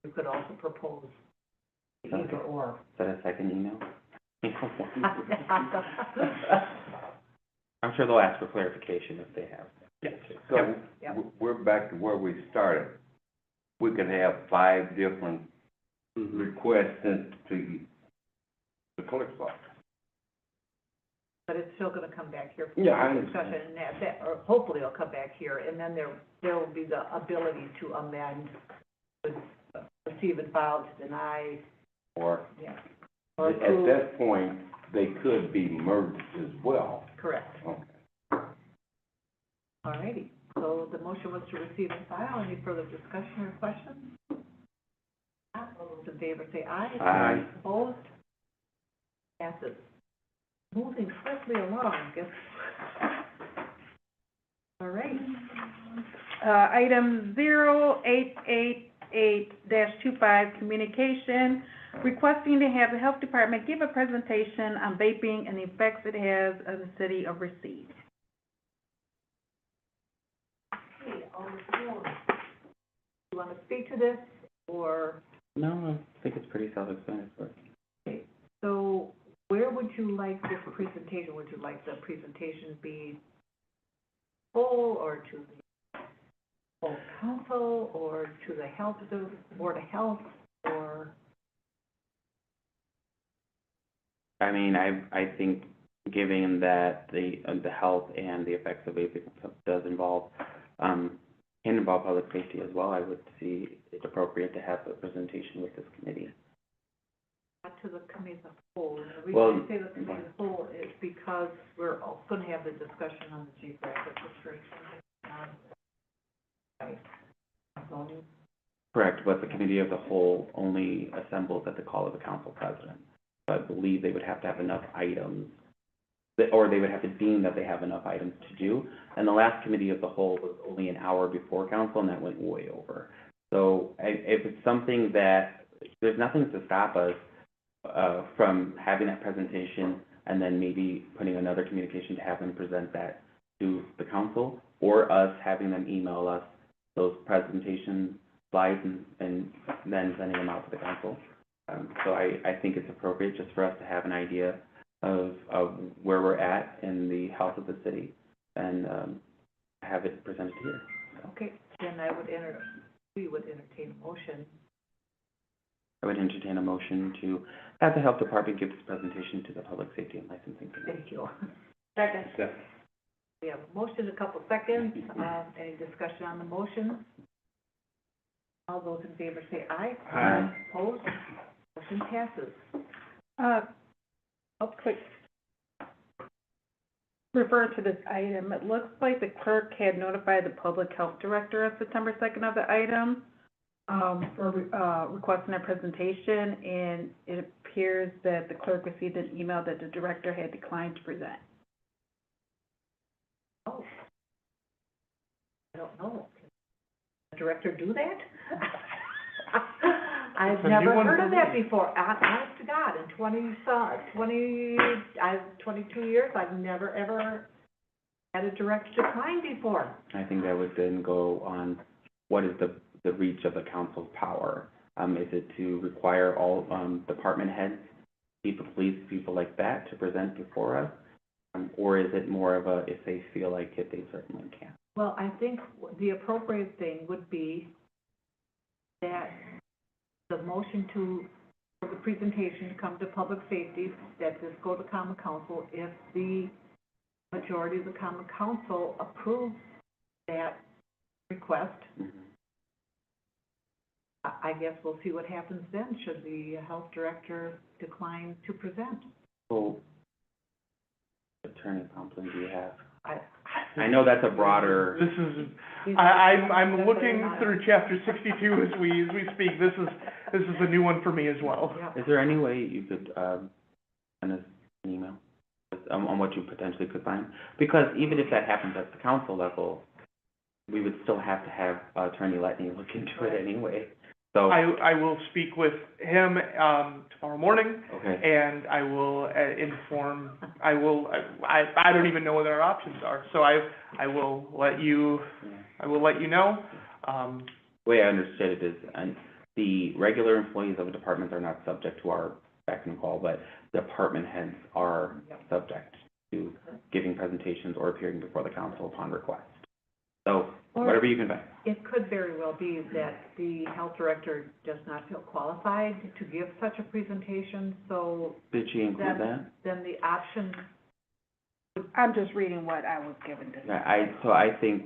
you could also propose either or. Is that a second email? I'm sure they'll ask for clarification if they have. Yes. So, Yep. we're back to where we started. We could have 5 different requests sent to the clerk's office. But it's still gonna come back here for Yeah, I discussion, and that, or hopefully it'll come back here, and then there will be the ability to amend, to receive and file, to deny, Or, yeah. at Or approve. that point, they could be merged as well. Correct. Okay. All righty, so the motion was to receive and file. Any further discussion or questions? All those in favor say aye. Aye. Opposed? Passes. Moving swiftly along, I guess. All right. Item 0888-25, communication, requesting to have the health department give a presentation on vaping and the effects it has on the city of Racine. Okay, on the floor. You want to speak to this, or, No, I think it's pretty self-explanatory. so where would you like this presentation? Would you like the presentation be full, or to the full council, or to the health, the Board of Health, or? I mean, I think given that the health and the effects of vaping does involve, can involve public safety as well, I would see it appropriate to have a presentation with this committee. Not to the committee as a whole. And the Well, reason I say the committee as a whole is because we're also going to have the discussion on the geographic restriction. Right. Zoning. Correct, but the committee of the whole only assembles at the call of the council president. So I believe they would have to have enough items, or they would have to deem that they have enough items to do. And the last committee of the whole was only an hour before council, and that went way over. So if it's something that, there's nothing to stop us from having that presentation and then maybe putting another communication to have them present that to the council, or us having them email us those presentation slides and then sending them out to the council. So I think it's appropriate just for us to have an idea of where we're at in the health of the city and have it presented here. Okay, then we would entertain a motion. I would entertain a motion to have the health department give this presentation to the Public Safety and Licensing Committee. Thank you. Second. We have a motion, a couple seconds. Any discussion on the motion? All those in favor say aye. Aye. Opposed? Motion passes. Quick. Refer to this item. It looks like the clerk had notified the public health director on September 2nd of the item for requesting a presentation, and it appears that the clerk received an email that the director had declined to present. Oh. I don't know. Can the director do that? I've It's a new never one heard for of that me. before. Honest to God, in 22 years, I've never, ever had a direct decline before. I think that would then go on what is the reach of the council's power. Is it to require all department heads, chief of police, people like that to present before us? Or is it more of a, if they feel like it, they certainly can? Well, I think the appropriate thing would be that the motion for the presentation to come to public safety, that this go to common council. If the majority of the common council approves that request, I guess we'll see what happens then, should the health director decline to present. So, Attorney Compton, do you have? I know that's a broader. This is, I'm looking through chapter 62 as we speak. This is a new one for me as well. Yeah. Is there any way you could send us an email on what you potentially could find? Because even if that happens at the council level, we would still have to have Attorney Letney look into it anyway. So I will speak with him tomorrow morning, okay. and I will inform. I don't even know what our options are, so I will let you. I will let you know. The way I understood it is, and the regular employees of a department are not subject to our beck and call, but department heads are subject to giving presentations or appearing before the council upon request. So whatever you can find. It could very well be that the health director does not feel qualified to give such a presentation, so Did she include that? then the option, I'm just reading what I was given to. Yeah, I think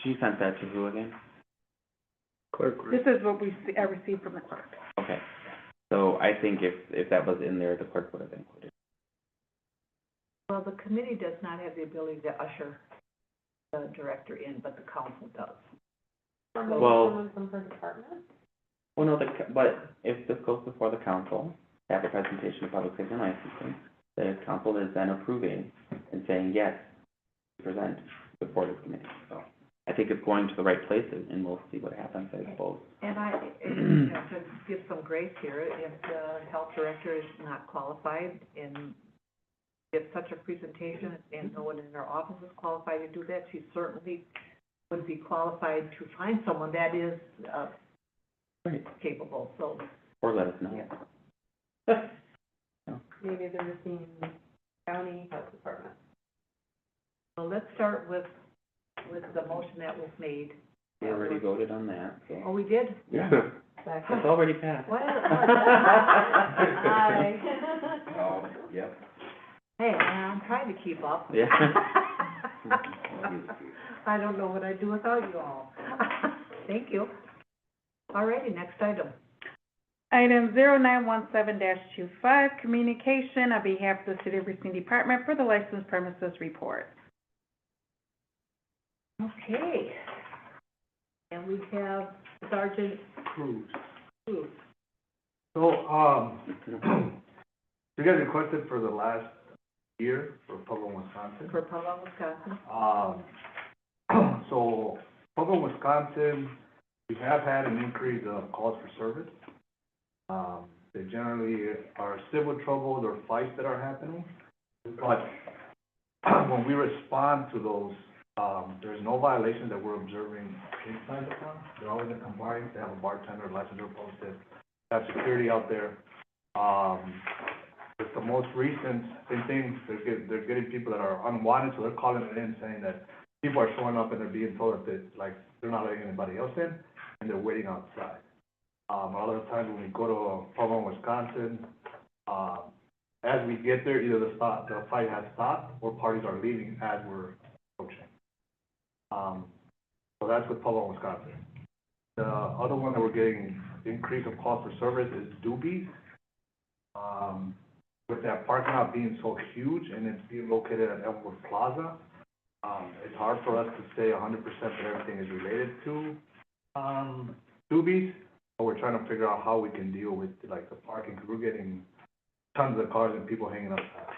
she sent that to who again? Clerk. This is what I received from the clerk. Okay. So I think if that was in there, the clerk would have included. well, the committee does not have the ability to usher the director in, but the council does. Well- Someone from her department? Well, no, but if this goes before the council, have a presentation of public safety and licensing. The council is then approving and saying, yes, present before this committee. So I think it's going to the right place, and we'll see what happens, I suppose. And I have to give some grace here, if the health director is not qualified and gives such a presentation and no one in her office is qualified to do that, she certainly would be qualified to find someone that is, Right. capable, so. Or let us know. Yeah. Maybe the Racine County Health Department. Well, let's start with the motion that was made. We already voted on that, so. Oh, we did? Yeah, Second. it's already passed. What? Aye. Oh, yep. Hey, I'm trying to keep up. Yeah. I don't know what I'd do without you all. Thank you. All righty, next item. Item 0917-25, communication on behalf of the City of Racine Department for the licensed premises report. Okay. And we have Sergeant Cruz. Cruz. So, you guys requested for the last year for Pueblo, Wisconsin. For Pueblo, Wisconsin. So, Pueblo, Wisconsin, we have had an increase of calls for service. They generally are civil troubles or fights that are happening. But when we respond to those, there's no violation that we're observing inside the car. They're always in compliance. They have a bartender, licensure posted, have security out there. With the most recent, same thing, they're getting people that are unwanted, so they're calling it in saying that people are showing up and they're being told that they're not letting anybody else in, and they're waiting outside. A lot of the times when we go to Pueblo, Wisconsin, as we get there, either the fight has stopped or parties are leaving as we're approaching. So that's with Pueblo, Wisconsin. The other one that we're getting increase of cost for service is Doobie's. With that parking lot being so huge and it's being located at Elmwood Plaza, it's hard for us to say 100% that everything is related to Doobie's, but we're trying to figure out how we can deal with like the parking, because we're getting tons of cars and people hanging outside.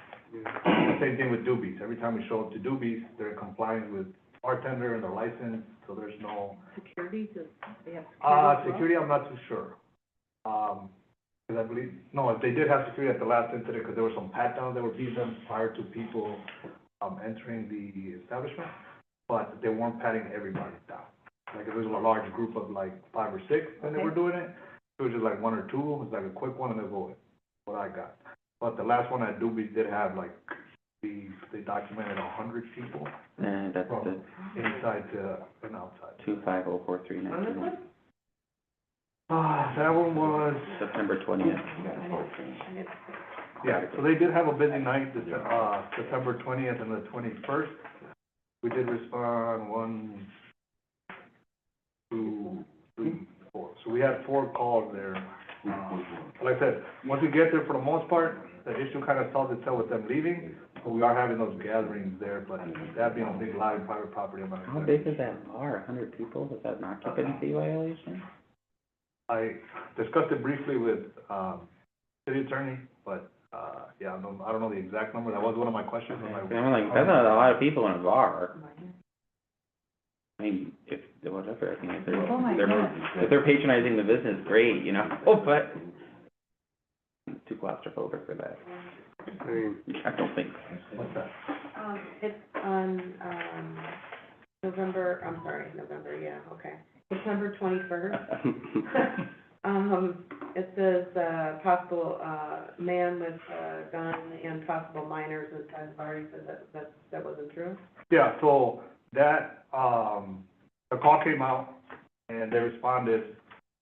Same thing with Doobie's. Every time we show up to Doobie's, they're in compliance with bartender and their license, so there's no Security, do they have security as well? security, I'm not too sure. Because I believe, no, they did have security at the last incident, because there were some pat-downs that were being done prior to people entering the establishment, but they weren't patting everybody down. Like, if it was a large group of like 5 or 6 and they were doing it, it was just like 1 or 2, it was like a quick one and they'll go, what I got. But the last one at Doobie's did have like, they documented 100 people. And that's from the inside to and outside. 2504319. That one was, September 20th. yeah, so they did have a busy night, September 20th and the 21st. We did respond 1, 2, 3, 4. So we had 4 calls there. Like I said, once we get there, for the most part, the issue kind of solves itself with them leaving. But we are having those gatherings there, but that being a big live private property, I'm not. How big is that bar? 100 people? Was that an occupancy violation? I discussed it briefly with, city attorney, but, yeah, I don't know the exact number. That was one of my questions. I'm like, that's not a lot of people in a bar. I mean, if, whatever, I mean, if they're patronizing the business, great, you know, but I'm too claustrophobic for that. I don't think. What's that? It's on, September 21st. It says, possible, man with a gun and possible minors inside the bar. He said that wasn't true? Yeah, so that, the call came out and they responded.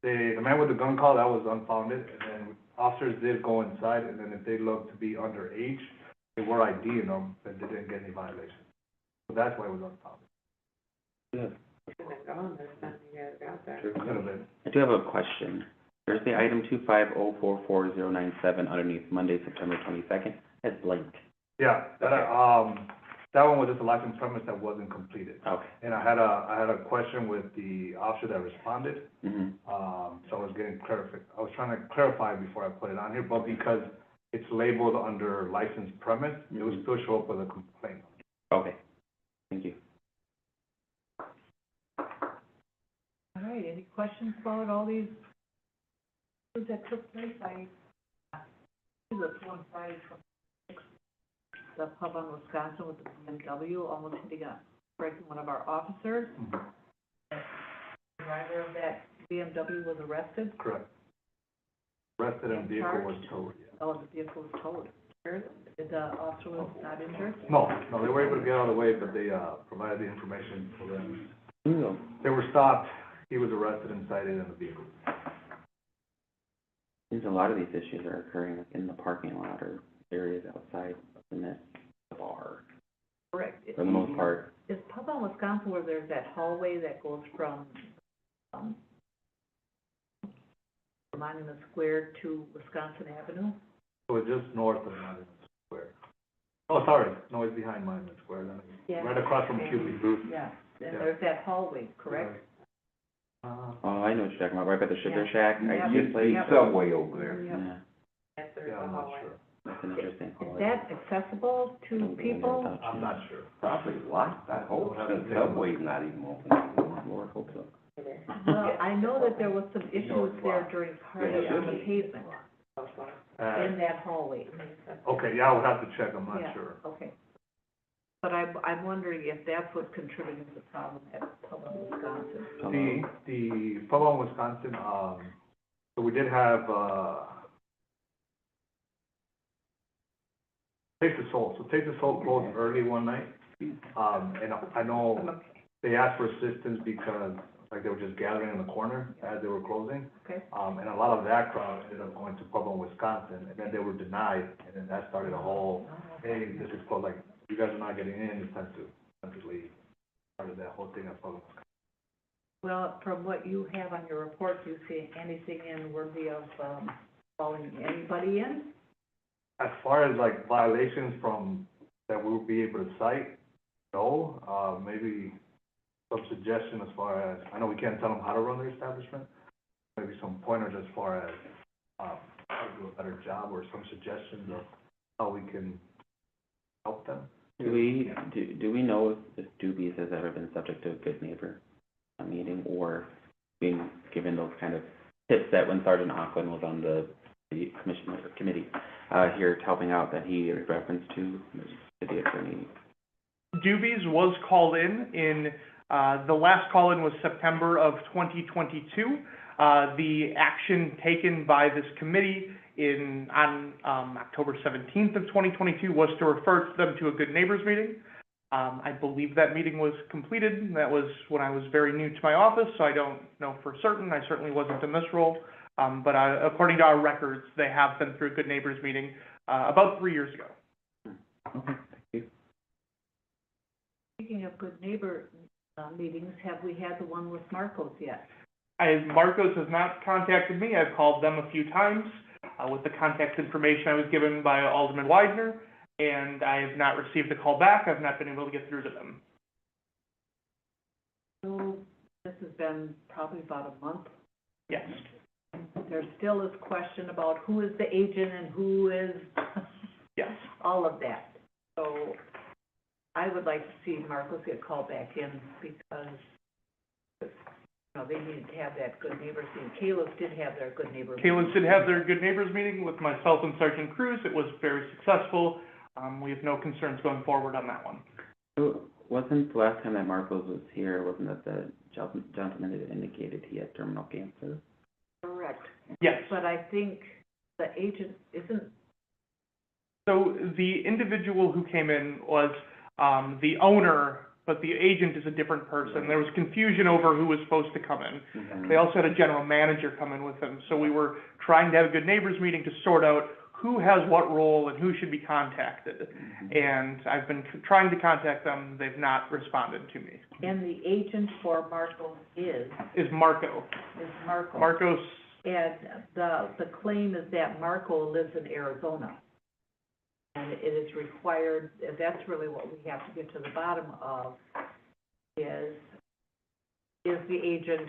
The man with the gun call, that was unfounded, and then officers did go inside, and then if they looked to be underage, they were IDing them, and they didn't get any violations. So that's why it was unfounded. Yeah. Shouldn't have gone, there's nothing you guys got there. Could have been. I do have a question. There's the item 25044-097 underneath Monday, September 22nd. That's blank. Yeah, that, That one was just a licensed premise that wasn't completed. Okay. And I had a question with the officer that responded, Mm-hmm. so I was trying to clarify before I put it on here, but because it's labeled under licensed premise, it would still show up with a complaint. Okay. Thank you. All right, any questions about all these things that took place? This one Friday from the pub on Wisconsin with the BMW almost hitting breaking one of our officers. The driver of that BMW was arrested. Correct. Arrested and vehicle was towed, yeah. Oh, the vehicle was towed. The officer was not injured? No, they were able to get out of the way, but they, provided the information for them. Ooh. They were stopped, he was arrested and cited in the vehicle. Seems a lot of these issues are occurring like in the parking lot or areas outside of the bar, Correct. for the most part. Is pub on Wisconsin where there's that hallway that goes from, Monument Square to Wisconsin Avenue? So it's just north of Monument Square. Oh, sorry, no, it's behind Monument Square, then, Yeah. right across from QB. Yeah, and Yeah. there's that hallway, correct? Oh, I know what you're talking about, right by the Sugar Shack, Yeah. ice cream place. Yep. Subway over there. Yeah, Yes, there's Yeah, a I'm not hallway. sure. that's an interesting Is hallway. that accessible to people? I'm not sure. Probably locked, I hope, the subway's not even open. Lord, hope so. Well, I know that there was some issues there during party on the pavement, in that hallway. Okay, yeah, I would have to check, I'm not Yeah, sure. okay. But I'm wondering if that's what's contributing to the problem at pub in Wisconsin. The pub on Wisconsin, so we did have, Taste the Soul. So Taste the Soul closed early one night. And I know they asked for assistance because, like, they were just gathering in the corner as they were closing. Okay. And a lot of that crowd ended up going to pub on Wisconsin, and then they were denied, and then that started a whole, hey, this is closed, like, you guys are not getting in, it's time to leave. Started that whole thing at pub on Wisconsin. Well, from what you have on your report, do you see anything in worthy of, calling anybody in? As far as like violations from, that we'll be able to cite, no, maybe some suggestion as far as, I know we can't tell them how to run their establishment, maybe some pointers as far as, how to do a better job, or some suggestions of how we can help them. Do we know if Doobies has ever been subject to a good neighbor meeting, or being given those kind of tips that when Sergeant Aquin was on the committee, here helping out, that he referenced to the attorney? Doobies was called in, the last call-in was September of 2022. The action taken by this committee on October 17th of 2022 was to refer them to a Good Neighbors meeting. I believe that meeting was completed. That was when I was very new to my office, so I don't know for certain. I certainly wasn't in this role. But according to our records, they have been through a Good Neighbors meeting about 3 years ago. Okay, thank you. Speaking of good neighbor, meetings, have we had the one with Marcos yet? Marcos has not contacted me. I've called them a few times with the contact information I was given by Alderman Widener, and I have not received a call back. I've not been able to get through to them. So, this has been probably about a month. Yes. There still is question about who is the agent and who is Yes. all of that. So I would like to see Marcos get called back in because, you know, they needed to have that good neighbors meeting. Caleb did have their good neighbors. Kalos did have their Good Neighbors meeting with myself and Sergeant Cruz. It was very successful. We have no concerns going forward on that one. So, wasn't the last time that Marcos was here, wasn't that the gentleman that indicated he had terminal cancer? Correct. Yes. But I think the agent isn't. So the individual who came in was the owner, but the agent is a different person. There was confusion over who was supposed to come in. Mm-hmm. They also had a general manager come in with them. So we were trying to have a Good Neighbors meeting to sort out who has what role and who should be contacted. And I've been trying to contact them. They've not responded to me. And the agent for Marcos is Marco. Marco. Marcos. And the claim is that Marco lives in Arizona. And it is required, that's really what we have to get to the bottom of, is the agent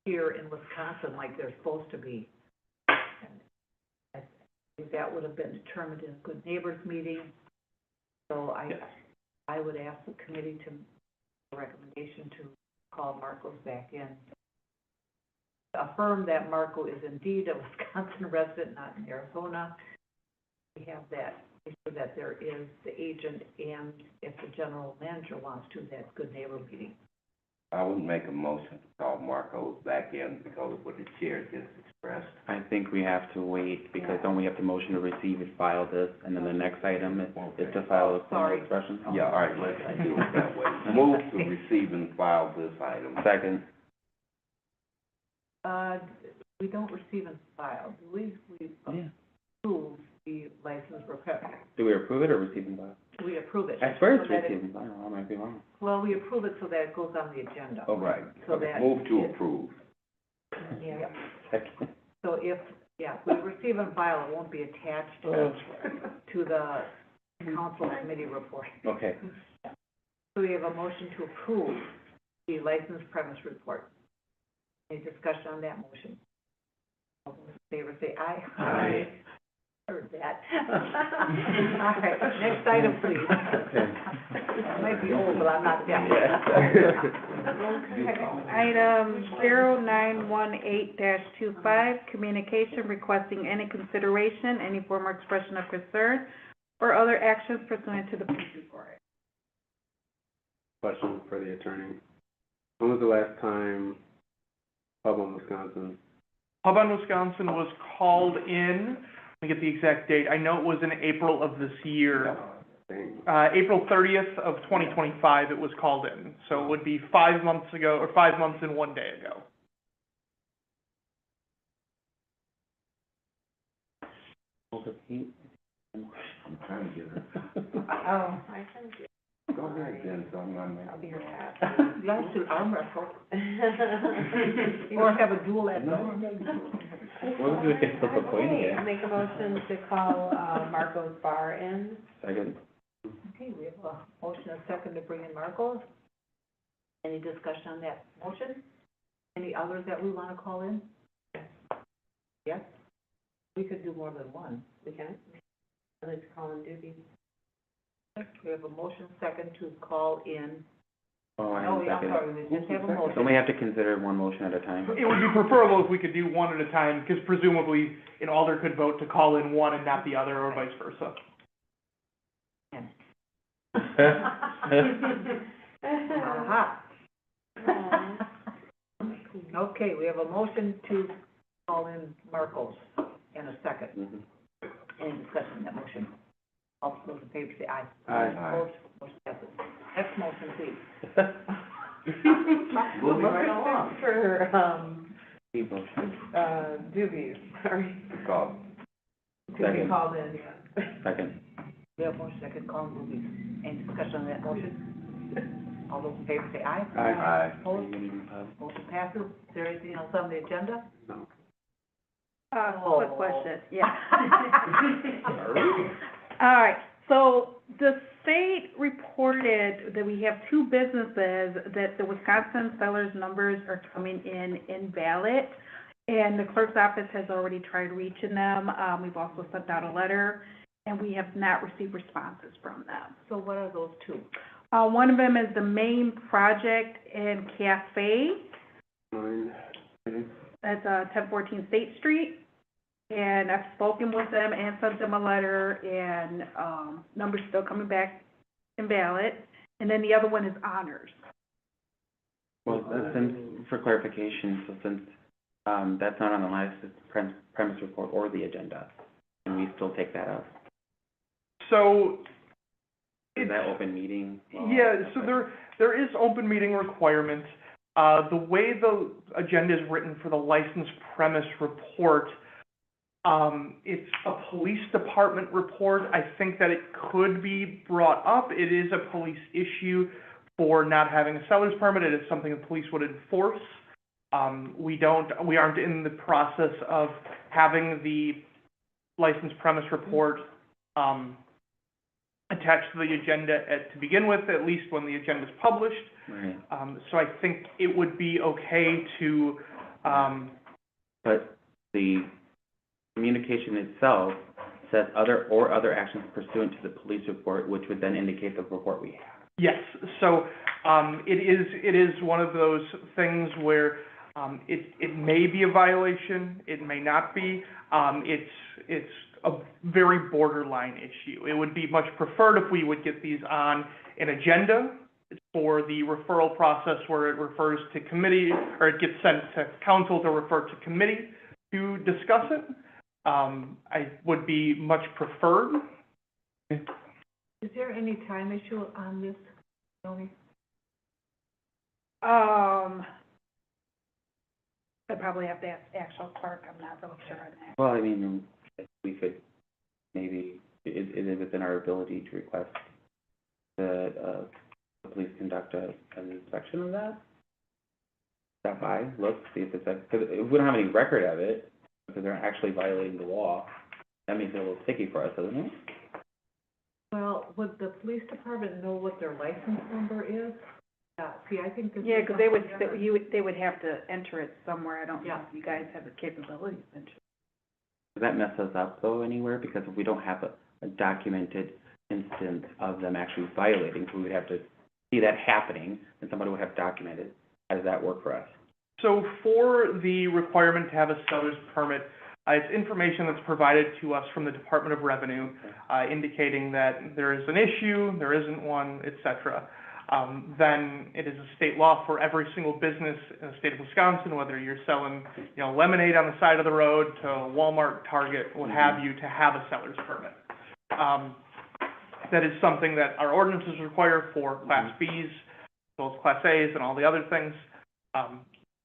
here in Wisconsin like they're supposed to be? And I think that would have been determined in a Good Neighbors meeting. So I would ask the committee to make a recommendation to call Marcos back in. Affirm that Marco is indeed a Wisconsin resident, not in Arizona. We have that, make sure that there is the agent, and if the general manager wants to, that Good Neighbor meeting. I would make a motion to call Marcos back in because of what the chair just expressed. I think we have to wait, because don't we have to motion to receive and file this, and then the next item is to file a formal expression? Yeah, all right, let's do it that way. Move to receive and file this item. Second. We don't receive and file, do we? We approve the license repair. Do we approve it or receive and file? We approve it. I swear it's So that receive and file, I might be wrong. Well, we approve it so that it goes on the agenda. All right. So that. Move to approve. Yeah. Second. So if we receive and file, it won't be attached to the council committee report. Okay. So we have a motion to approve the licensed premise report. Any discussion on that motion? All those in favor say aye. Aye. Heard that. All right, next item, please. I might be old, but I'm not deaf. Item 0918-25, communication requesting any consideration, any form or expression of concern, or other actions pursuant to the police report. Question for the attorney. When was the last time Hub on Wisconsin? Hub on Wisconsin was called in, let me get the exact date, I know it was in April of this year. April 30th of 2025 it was called in, so it would be 5 months ago, or 5 months and 1 day ago. I'm trying to get her. Oh, I can do. Go ahead, then, so I'll be your cat. You guys should arm wrestle, or have a duel at home. What was the for Okay, I'll make a motion to call, Marco's Bar in. Second. Okay, we have a motion and a second to bring in Marcos. Any discussion on that motion? Any others that we want to call in? Yes? We could do more than one. We can. I'd like to call in Doobie. We have a motion second to call in. Oh, I Oh, am yeah, I'm second. sorry, we just have a motion. Don't we have to consider one motion at a time? It would be preferable if we could do one at a time, because presumably an alder could vote to call in one and not the other, or vice versa. Aha. Okay, we have a motion to call in Marcos and a second. Mhm. Any discussion on that motion? All those in favor say aye. Aye. Opposed, motion passes. Next motion, please. Moving right along. For, Steve motion. Doobie, sorry. Call. Second. Called in, yeah. Second. We have motion second, call in movies. Any discussion on that motion? All those in favor say aye. Aye. Opposed, motion passes. Is there anything else on the agenda? No. Quick question, yeah. All right, so the state reported that we have two businesses that the Wisconsin sellers numbers are coming in invalid, and the clerk's office has already tried reaching them. We've also sent out a letter, and we have not received responses from them. So what are those two? One of them is the Main Project and Cafe. That's 1014 State Street. And I've spoken with them and sent them a letter, and numbers still coming back invalid. And then the other one is Honors. Well, since, for clarification, so since, that's not on the licensed premise report or the agenda, can we still take that up? So, Is that open meeting? law? yeah, so there is open meeting requirement. The way the agenda is written for the licensed premise report, it's a police department report. I think that it could be brought up. It is a police issue for not having a seller's permit. It is something the police would enforce. We aren't in the process of having the licensed premise report, attached to the agenda to begin with, at least when the agenda is published. Right. So I think it would be okay to, But the communication itself says other actions pursuant to the police report, which would then indicate the report we have. yes, so, it is one of those things where, it may be a violation, it may not be. It's a very borderline issue. It would be much preferred if we would get these on an agenda for the referral process where it refers to committee, or it gets sent to council to refer to committee to discuss it. I would be much preferred. Is there any time issue on this, Tony? I'd probably have to ask the actual clerk, I'm not really sure on that. Well, I mean, we could, maybe, it is within our ability to request that, the police conduct an inspection of that? Stop by, look, see if it's, because if we don't have any record of it, because they're actually violating the law, that makes it a little sticky for us, doesn't it? Well, would the police department know what their license number is? See, I think this is. Yeah, because they would have to enter it somewhere, I don't know Yeah. if you guys have the capabilities to enter. Does that mess us up though anywhere? Because if we don't have a documented instance of them actually violating, so we would have to see that happening, and somebody would have documented. How does that work for us? So for the requirement to have a seller's permit, it's information that's provided to us from the Department of Revenue, indicating that there is an issue, there isn't one, et cetera. Then it is a state law for every single business in the state of Wisconsin, whether you're selling, lemonade on the side of the road to Walmart, Target, what have you, to have a seller's permit. That is something that our ordinances require for Class Bs, as well as Class As and all the other things.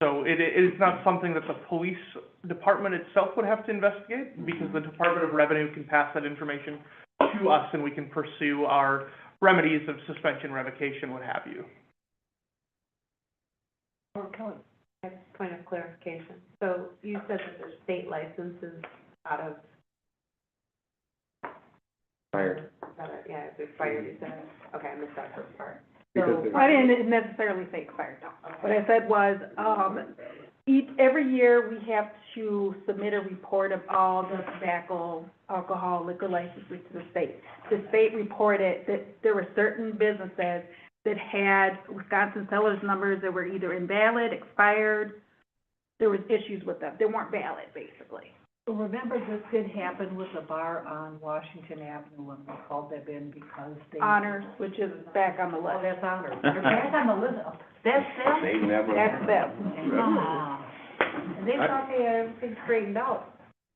So it is not something that the police department itself would have to investigate, because the Department of Revenue can pass that information to us, and we can pursue our remedies of suspension, revocation, what have you. Or Kelly, I have a point of clarification. So you said that there's state licenses out of. Expired. Yeah, it's expired, you said. Okay, I missed that first part. Because I didn't necessarily say expired, no. What I said was, every year we have to submit a report of all the tobacco, alcohol, liquor licenses to the state. The state reported that there were certain businesses that had Wisconsin seller's numbers that were either invalid, expired. There was issues with them. They weren't valid, basically. Remember, this did happen with a bar on Washington Avenue when we called them in because they. Honors, which is back on the Oh, list. that's Honors. They're back on the list. That's them? They never. That's them. Ah. And they thought they had everything straightened out.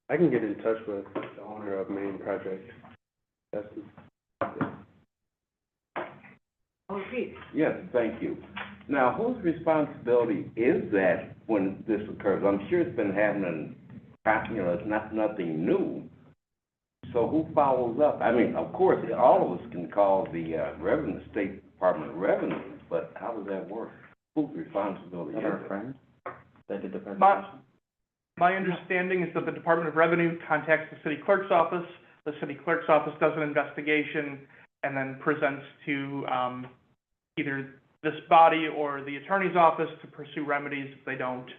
I can get in touch with the owner of Main Project. That's, Oh, Pete. Yes, thank you. Now, whose responsibility is that when this occurs? I'm sure it's been happening, it's not nothing new. So who follows up? I mean, of course, all of us can call the State Department of Revenue, but how does that work? Whose responsibility is Is that our it? friend that did the presentation? My understanding is that the Department of Revenue contacts the city clerk's office. The city clerk's office does an investigation and then presents to either this body or the attorney's office to pursue remedies if they don't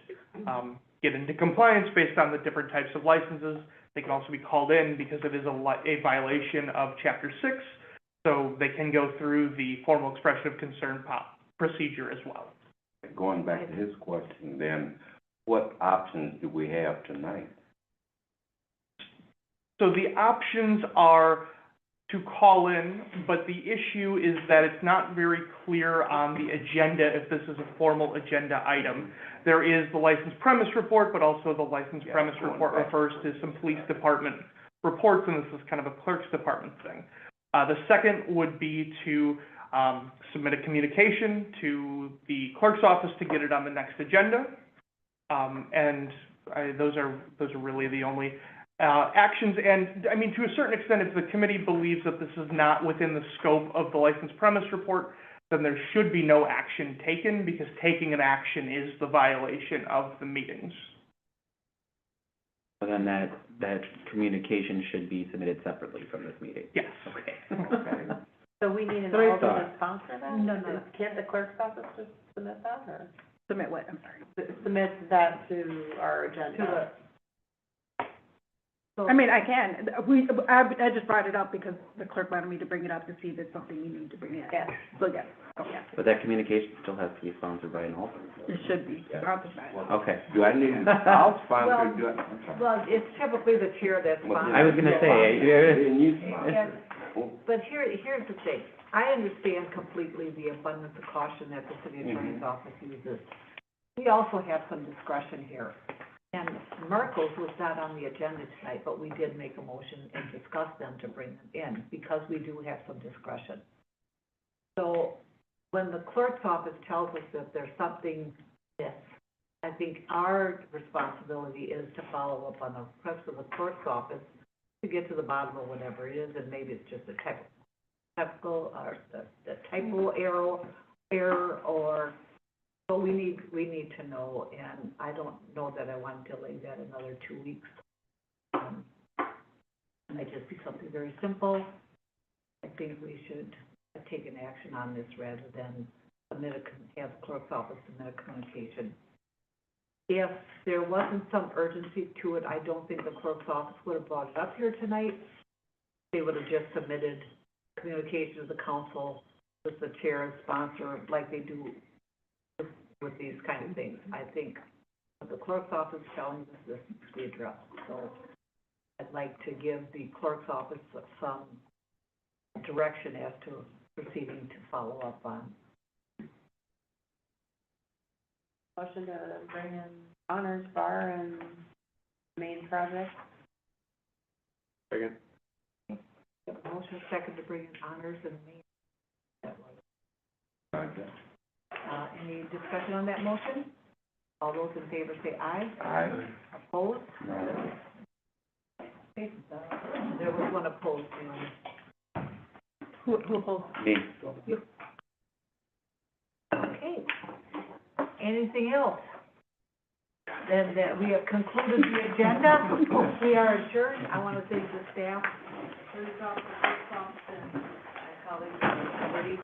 get into compliance based on the different types of licenses. They can also be called in because it is a violation of Chapter 6, so they can go through the formal expression of concern procedure as well. Going back to his question then, what options do we have tonight? So the options are to call in, but the issue is that it's not very clear on the agenda if this is a formal agenda item. There is the licensed premise report, but also the licensed premise report refers to some police department reports, and this is kind of a clerk's department thing. The second would be to submit a communication to the clerk's office to get it on the next agenda. Those are really the only actions, and I mean, to a certain extent, if the committee believes that this is not within the scope of the licensed premise report, then there should be no action taken, because taking an action is the violation of the meetings. So then that communication should be submitted separately from this meeting? Yes. Okay. So we need an So I alternate thought- sponsor then? No, no. Can't the clerk's office just submit that, or Submit what, I'm sorry. submit that to our agenda? To the, so. I mean, I can, I just brought it up because the clerk wanted me to bring it up to see if it's something you need to bring in. Yes. So, yes, okay, But that communication still has to be sponsored by an alternate. it should be, sponsored by it. Okay. Do I need, I'll sponsor, do I? I'm sorry. Well, it's typically the chair that sponsors. I was gonna say, Then you And- sponsor. But here's the thing, I understand completely the abundance of caution that the city attorney's office uses. We also have some discretion here. And Merkel's was not on the agenda tonight, but we did make a motion and discuss them to bring them in, because we do have some discretion. So, when the clerk's office tells us that there's something missed, I think our responsibility is to follow up on the request of the clerk's office to get to the bottom of whatever it is, and maybe it's just a typical, or a typo error, or, but we need to know, and I don't know that I want to delay that another 2 weeks. It might just be something very simple. I think we should take an action on this rather than have the clerk's office submit a communication. If there wasn't some urgency to it, I don't think the clerk's office would have brought it up here tonight. They would have just submitted communication to the council with the chair and sponsor, like they do with these kind of things. I think what the clerk's office is telling us, this needs to be addressed. So I'd like to give the clerk's office some direction as to proceeding to follow up on. Motion to bring in Honors Bar and main project? Second. Motion second to bring in honors and main. Any discussion on that motion? All those in favor say aye. Aye. Opposed? Okay, there was one opposed, Who opposed? Me. Okay. Anything else? Then that we have concluded the agenda. We are adjourned. I want to thank the staff, police officer, and my colleagues, everybody.